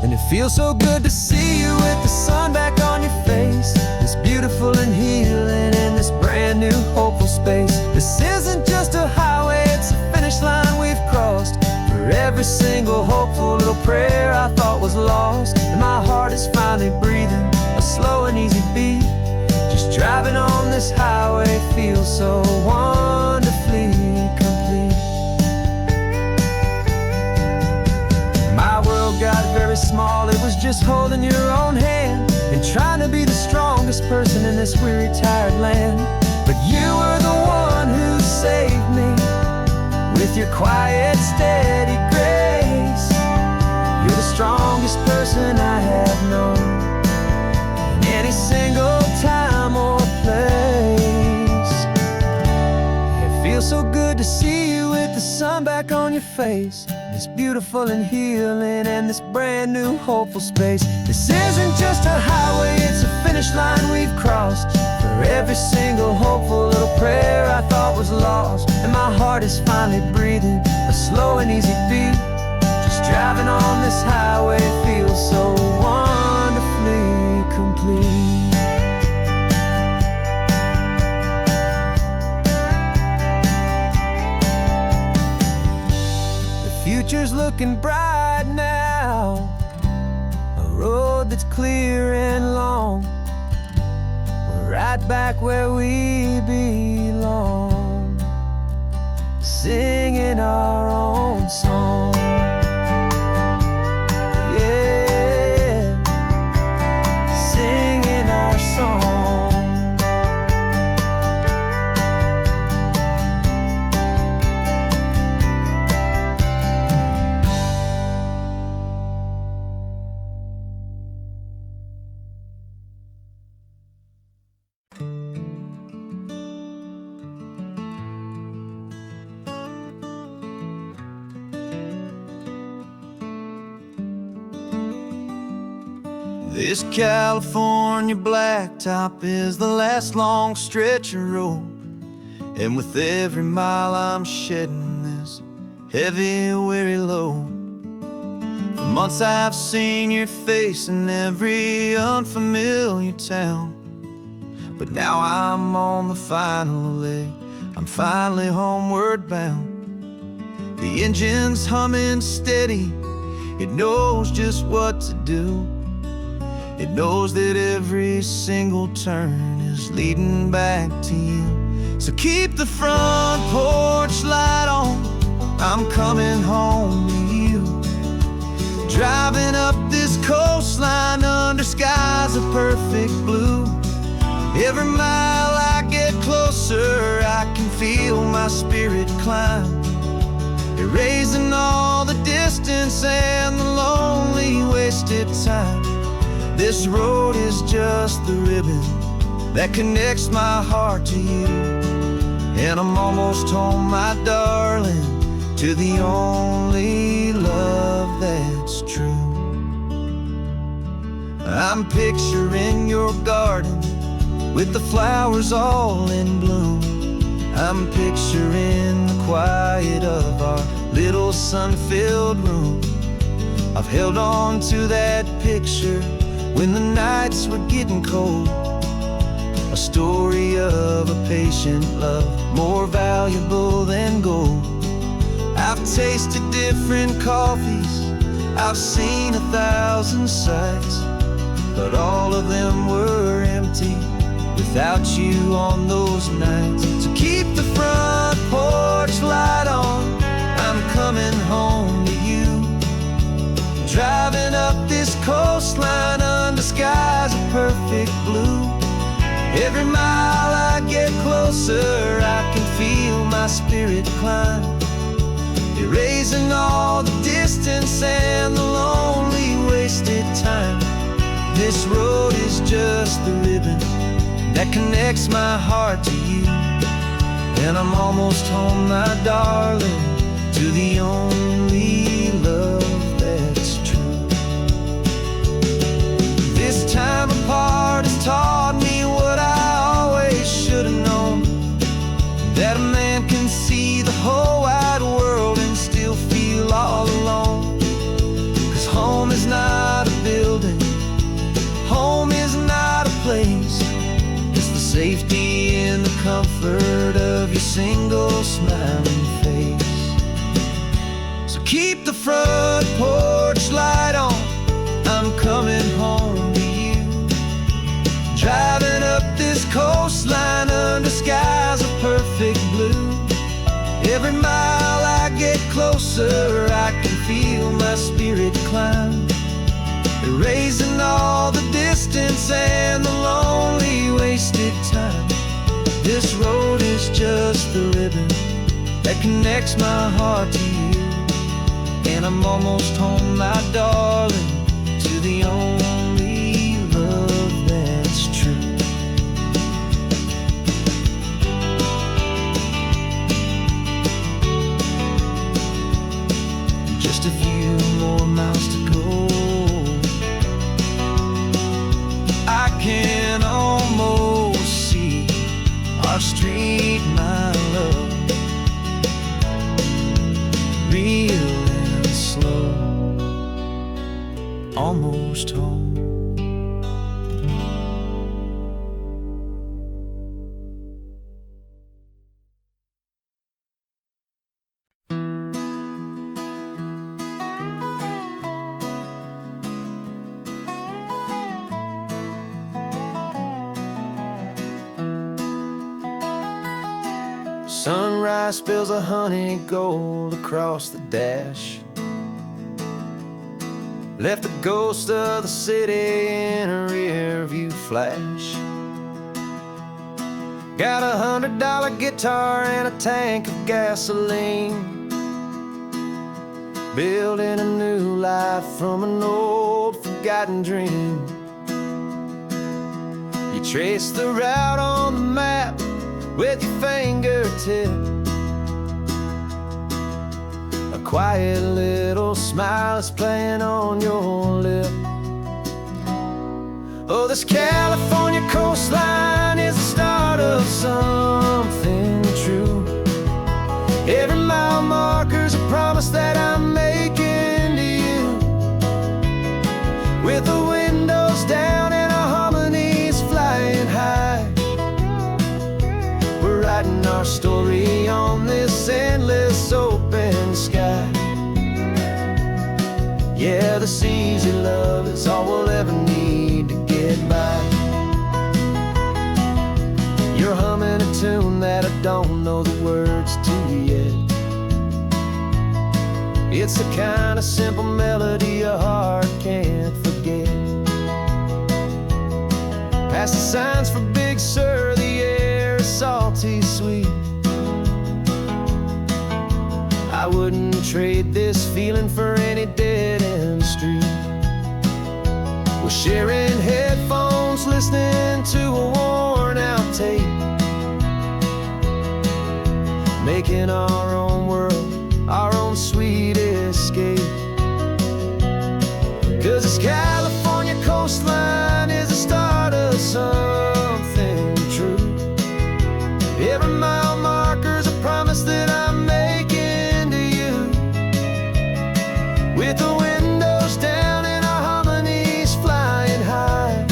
S2: And it feels so good to see you with the sun back on your face, this beautiful and healing in this brand new hopeful space. This isn't just a highway, it's a finish line we've crossed. For every single hopeful little prayer I thought was lost, and my heart is finally breathing a slow and easy beat. Just driving on this highway feels so wonderfully complete. My world got very small, it was just holding your own hand and trying to be the strongest person in this weary, tired land. But you were the one who saved me with your quiet, steady grace. You're the strongest person I have known in any single time or place. It feels so good to see you with the sun back on your face, this beautiful and healing and this brand new hopeful space. This isn't just a highway, it's a finish line we've crossed. For every single hopeful little prayer I thought was lost, and my heart is finally breathing a slow and easy beat. Just driving on this highway feels so wonderfully complete. Future's looking bright now, a road that's clear and long. right back where we belong, singing our own song. Yeah, singing our song. This California blacktop is the last long stretch of road, and with every mile I'm shedding this heavy, weary load. For months I've seen your face in every unfamiliar town, but now I'm on the final leg, I'm finally homeward bound. The engine's humming steady, it knows just what to do. It knows that every single turn is leading back to you. So keep the front porch light on, I'm coming home to you. Driving up this coastline under skies of perfect blue. Every mile I get closer, I can feel my spirit climb, erasing all the distance and the lonely wasted time. This road is just the ribbon that connects my heart to you, and I'm almost home, my darling, to the only love that's true. I'm picturing your garden with the flowers all in bloom. I'm picturing the quiet of our little sun-filled room. I've held on to that picture when the nights were getting cold, a story of a patient love, more valuable than gold. I've tasted different coffees, I've seen 1,000 sights, but all of them were empty without you on those nights. So keep the front porch light on, I'm coming home to you. Driving up this coastline under skies of perfect blue. Every mile I get closer, I can feel my spirit climb, erasing all the distance and the lonely wasted time. This road is just the ribbon that connects my heart to you, and I'm almost home, my darling, to the only love that's true. This time apart has taught me what I always should have known, that a man can see the whole wide world and still feel all alone. 'Cause home is not a building, home is not a place, it's the safety and the comfort of your single smiling face. So keep the front porch light on, I'm coming home to you. Driving up this coastline under skies of perfect blue. Every mile I get closer, I can feel my spirit climb, erasing all the distance and the lonely wasted time. This road is just the ribbon that connects my heart to you, and I'm almost home, my darling, to the only love that's true. Just a few more miles to go, I can almost see our street, my love, real and slow, almost home.
S1: Sunrise spills a honey gold across the dash. Left the ghost of the city in a rear view flash. Got $100 guitar and a tank of gasoline, building a new life from an old forgotten dream. You trace the route on the map with your fingertip, a quiet little smile is playing on your lip. Oh, this California coastline is the start of something true. Every mile marker's a promise that I'm making to you. With the windows down and our harmonies flying high, we're writing our story on this endless open sky. Yeah, this easy love is all we'll ever need to get by. You're humming a tune that I don't know the words to yet. It's the kind of simple melody your heart can't forget. Past the signs for Big Sur, the air is salty sweet. I wouldn't trade this feeling for any dead-end street. We're sharing headphones, listening to a worn-out tape, making our own world, our own sweet escape. 'Cause this California coastline is the start of something true. Every mile marker's a promise that I'm making to you. With the windows down and our harmonies flying high,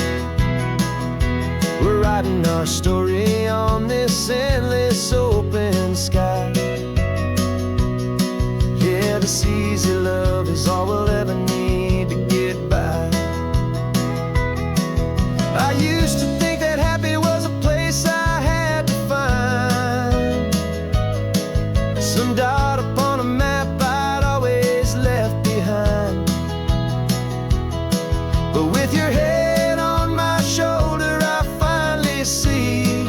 S1: we're writing our story on this endless open sky. Yeah, this easy love is all we'll ever need to get by. I used to think that happy was a place I had to find, some dot upon a map I'd always left behind. But with your head on my shoulder, I finally see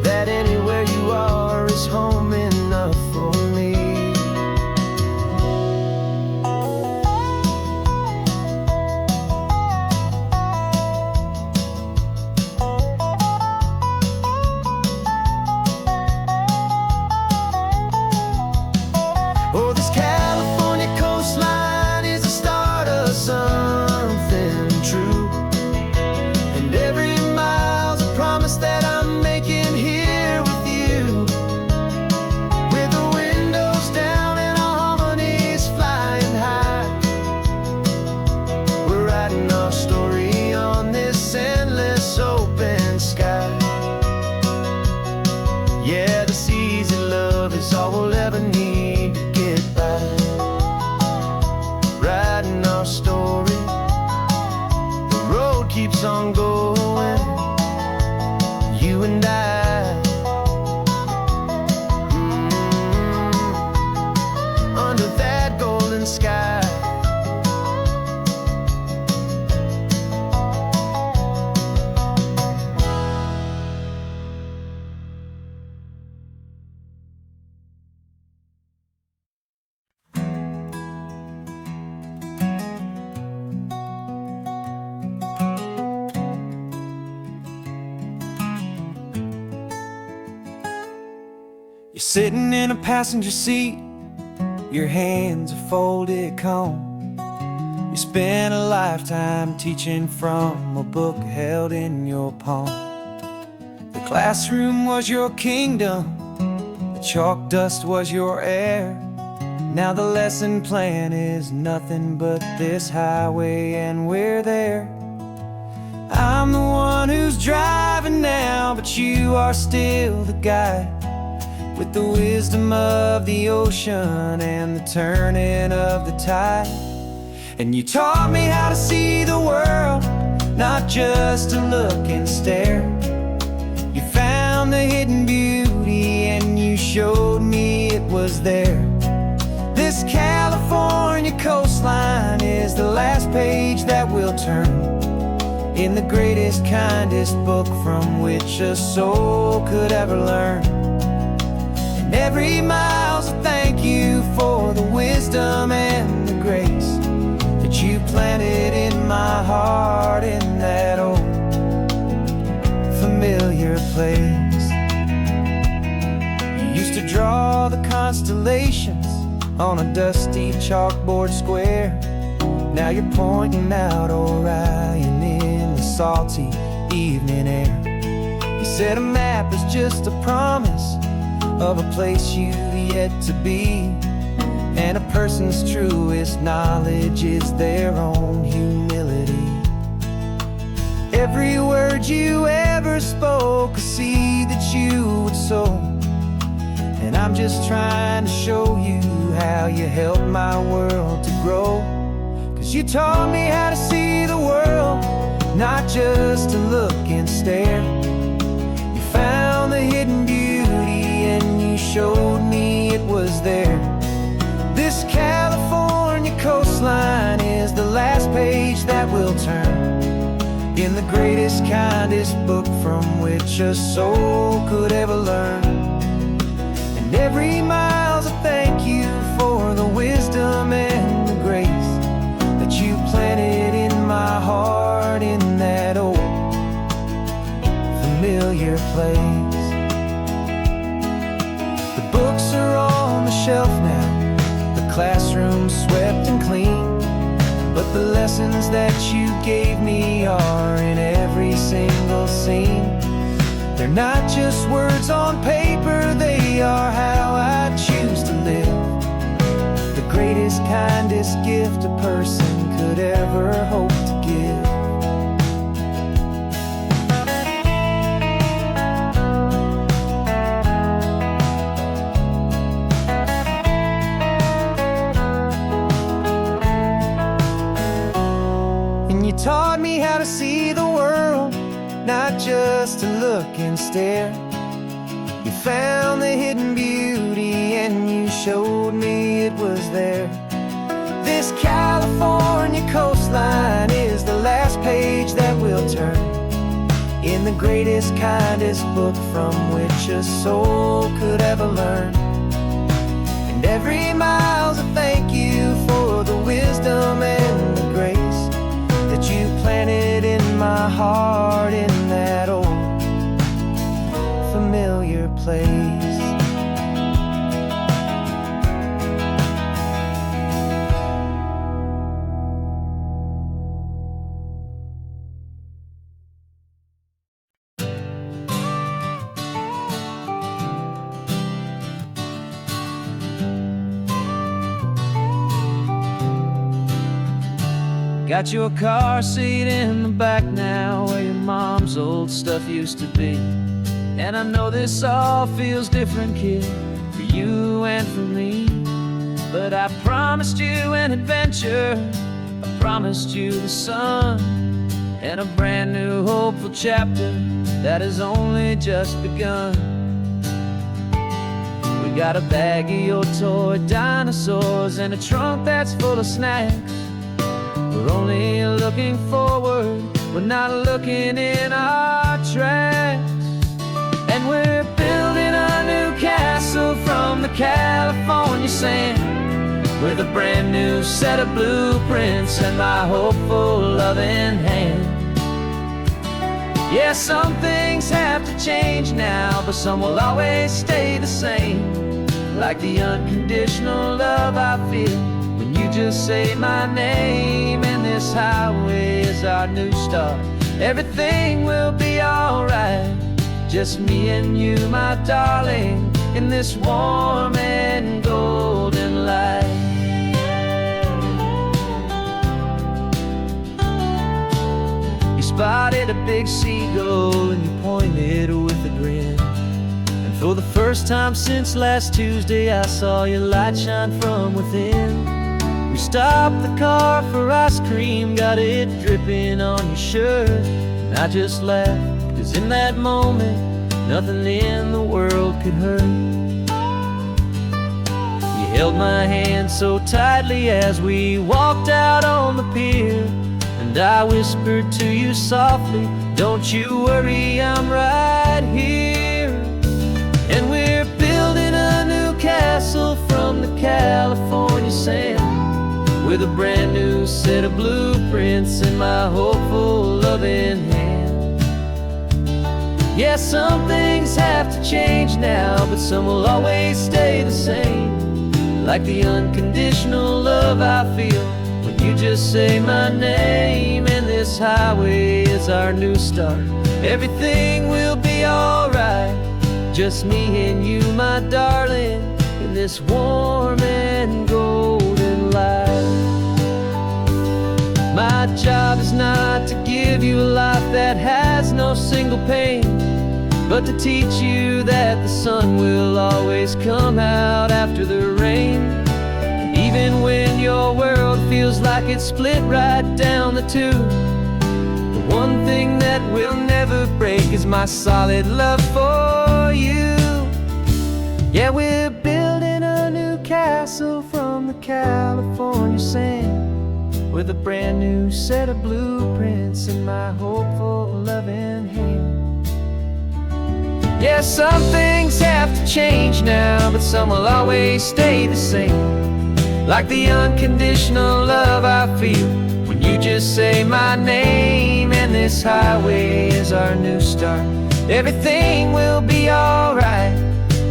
S1: that anywhere you are is home enough for me. Oh, this California coastline is the start of something true. And every mile's a promise that I'm making here with you. With the windows down and our harmonies flying high, we're writing our story on this endless open sky. Yeah, this easy love is all we'll ever need to get by. Writing our story, the road keeps on going, you and I. Under that golden sky.
S2: You're sitting in a passenger seat, your hands are folded calm. You spent a lifetime teaching from a book held in your palm. The classroom was your kingdom, the chalk dust was your air. Now the lesson plan is nothing but this highway and we're there. I'm the one who's driving now, but you are still the guide, with the wisdom of the ocean and the turning of the tide. And you taught me how to see the world, not just to look and stare. You found the hidden beauty showed me it was there. This California coastline is the last page that we'll turn in the greatest, kindest book from which a soul could ever learn. And every mile's a thank you for the wisdom and the grace that you planted in my heart in that old familiar place. You used to draw the constellations on a dusty chalkboard square. Now you're pointing out Orion in the salty evening air. You said a map is just a promise of a place you've yet to be, and a person's truest knowledge is their own humility. Every word you ever spoke, a seed that you would sow, and I'm just trying to show you how you helped my world to grow. 'Cause you taught me how to see the world, not just to look and stare. You found the hidden beauty and you showed me it was there. This California coastline is the last page that we'll turn in the greatest, kindest book from which a soul could ever learn. And every mile's a thank you for the wisdom and the grace that you planted in my heart in that old familiar place. The books are on the shelf now, the classroom swept and clean, but the lessons that you gave me are in every single scene. They're not just words on paper, they are how I choose to live. The greatest, kindest gift a person could ever hope to give. And you taught me how to see the world, not just to look and stare. You found the hidden beauty and you showed me it was there. This California coastline is the last page that we'll turn in the greatest, kindest book from which a soul could ever learn. And every mile's a thank you for the wisdom and the grace that you planted in my heart in that old familiar place. Got your car seat in the back now, where your mom's old stuff used to be. And I know this all feels different, kid, for you and for me. But I promised you an adventure, I promised you the sun, and a brand new hopeful chapter that has only just begun. We got a bag of your toy dinosaurs and a trunk that's full of snacks. We're only looking forward, we're not looking in our tracks. And we're building a new castle from the California sand, with a brand new set of blueprints and my hopeful loving hand. Yeah, some things have to change now, but some will always stay the same. Like the unconditional love I feel when you just say my name. And this highway is our new start, everything will be alright. Just me and you, my darling, in this warm and golden light. You spotted a big seagull and you pointed with a grin. And for the first time since last Tuesday, I saw your light shine from within. We stopped the car for ice cream, got it dripping on your shirt. And I just laughed, 'cause in that moment, nothing in the world could hurt. held my hand so tightly as we walked out on the pier. And I whispered to you softly, don't you worry, I'm right here. And we're building a new castle from the California sand, with a brand new set of blueprints in my hopeful, loving hand. Yeah, some things have to change now, but some will always stay the same, like the unconditional love I feel when you just say my name. And this highway is our new start. Everything will be alright, just me and you, my darling, in this warm and golden light. My job is not to give you a life that has no single pain, but to teach you that the sun will always come out after the rain. Even when your world feels like it's split right down the two, the one thing that will never break is my solid love for you. Yeah, we're building a new castle from the California sand, with a brand new set of blueprints in my hopeful, loving hand. Yeah, some things have to change now, but some will always stay the same, like the unconditional love I feel when you just say my name. And this highway is our new start. Everything will be alright,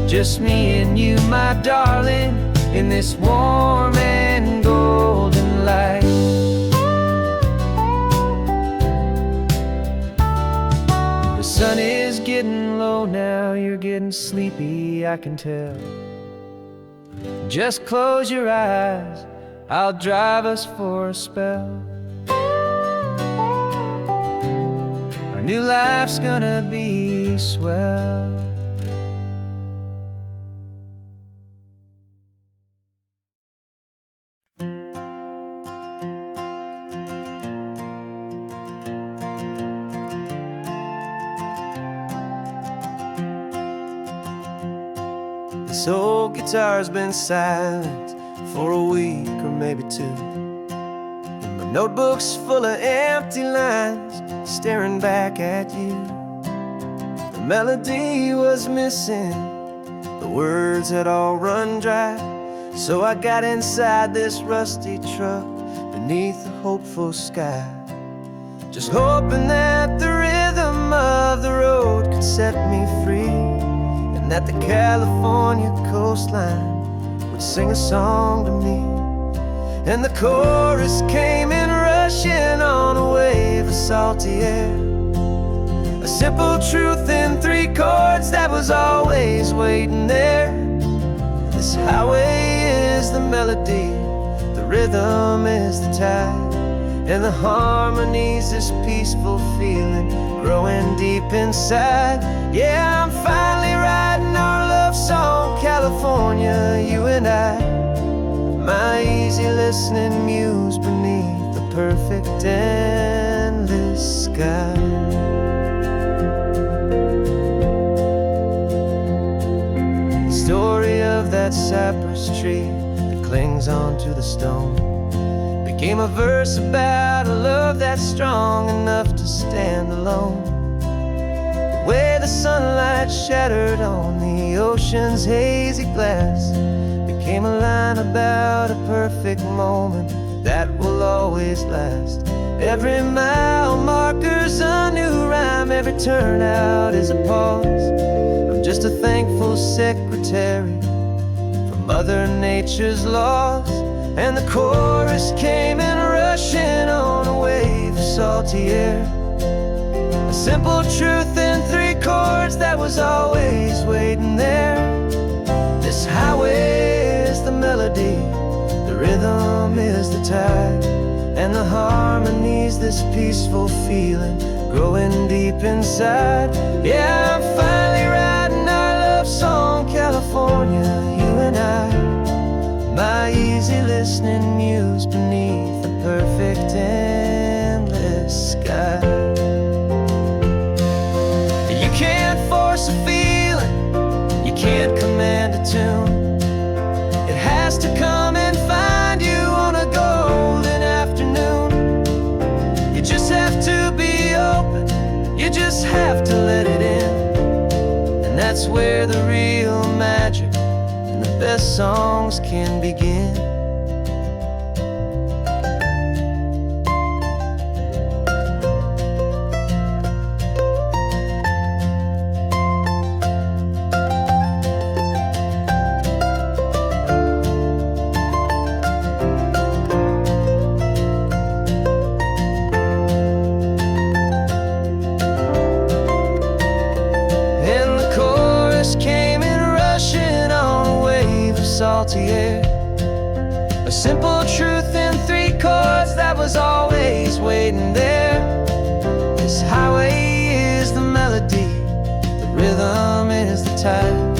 S2: just me and you, my darling, in this warm and golden light. The sun is getting low now, you're getting sleepy, I can tell. Just close your eyes, I'll drive us for a spell. Our new life's gonna be swell. This old guitar's been silent for a week or maybe two, and my notebook's full of empty lines staring back at you. The melody was missing, the words had all run dry, so I got inside this rusty truck beneath a hopeful sky, just hoping that the rhythm of the road could set me free, that the California coastline would sing a song to me. And the chorus came in rushing on a wave of salty air, a simple truth in 3 chords that was always waiting there. This highway is the melody, the rhythm is the tide, and the harmony's this peaceful feeling growing deep inside. Yeah, I'm finally writing our love song, California, you and I, my easy listening muse beneath the perfect endless sky. The story of that cypress tree that clings onto the stone became a verse about a love that's strong enough to stand alone. The way the sunlight shattered on the ocean's hazy glass became a line about a perfect moment that will always last. Every mile marker's a new rhyme, every turnout is a pause. I'm just a thankful secretary for Mother Nature's laws. And the chorus came in rushing on a wave of salty air, a simple truth in 3 chords that was always waiting there. This highway is the melody, the rhythm is the tide, and the harmony's this peaceful feeling growing deep inside. Yeah, I'm finally writing our love song, California, you and I, my easy listening muse beneath the perfect endless sky. You can't force a feeling, you can't command a tune. It has to come and find you on a golden afternoon. You just have to be open, you just have to let it in. And that's where the real magic and the best songs can begin. Came in rushing on a wave of salty air, a simple truth in 3 chords that was always waiting there. This highway is the melody, the rhythm is the tide,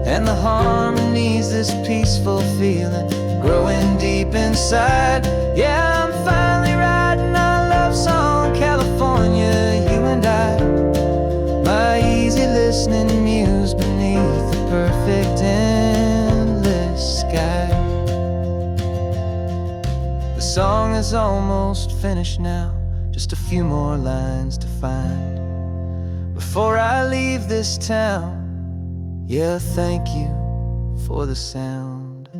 S2: and the harmony's this peaceful feeling growing deep inside. Yeah, I'm finally writing our love song, California, you and I. My easy listening muse beneath the perfect endless sky. The song is almost finished now, just a few more lines to find before I leave this town. Yeah, thank you for the sound.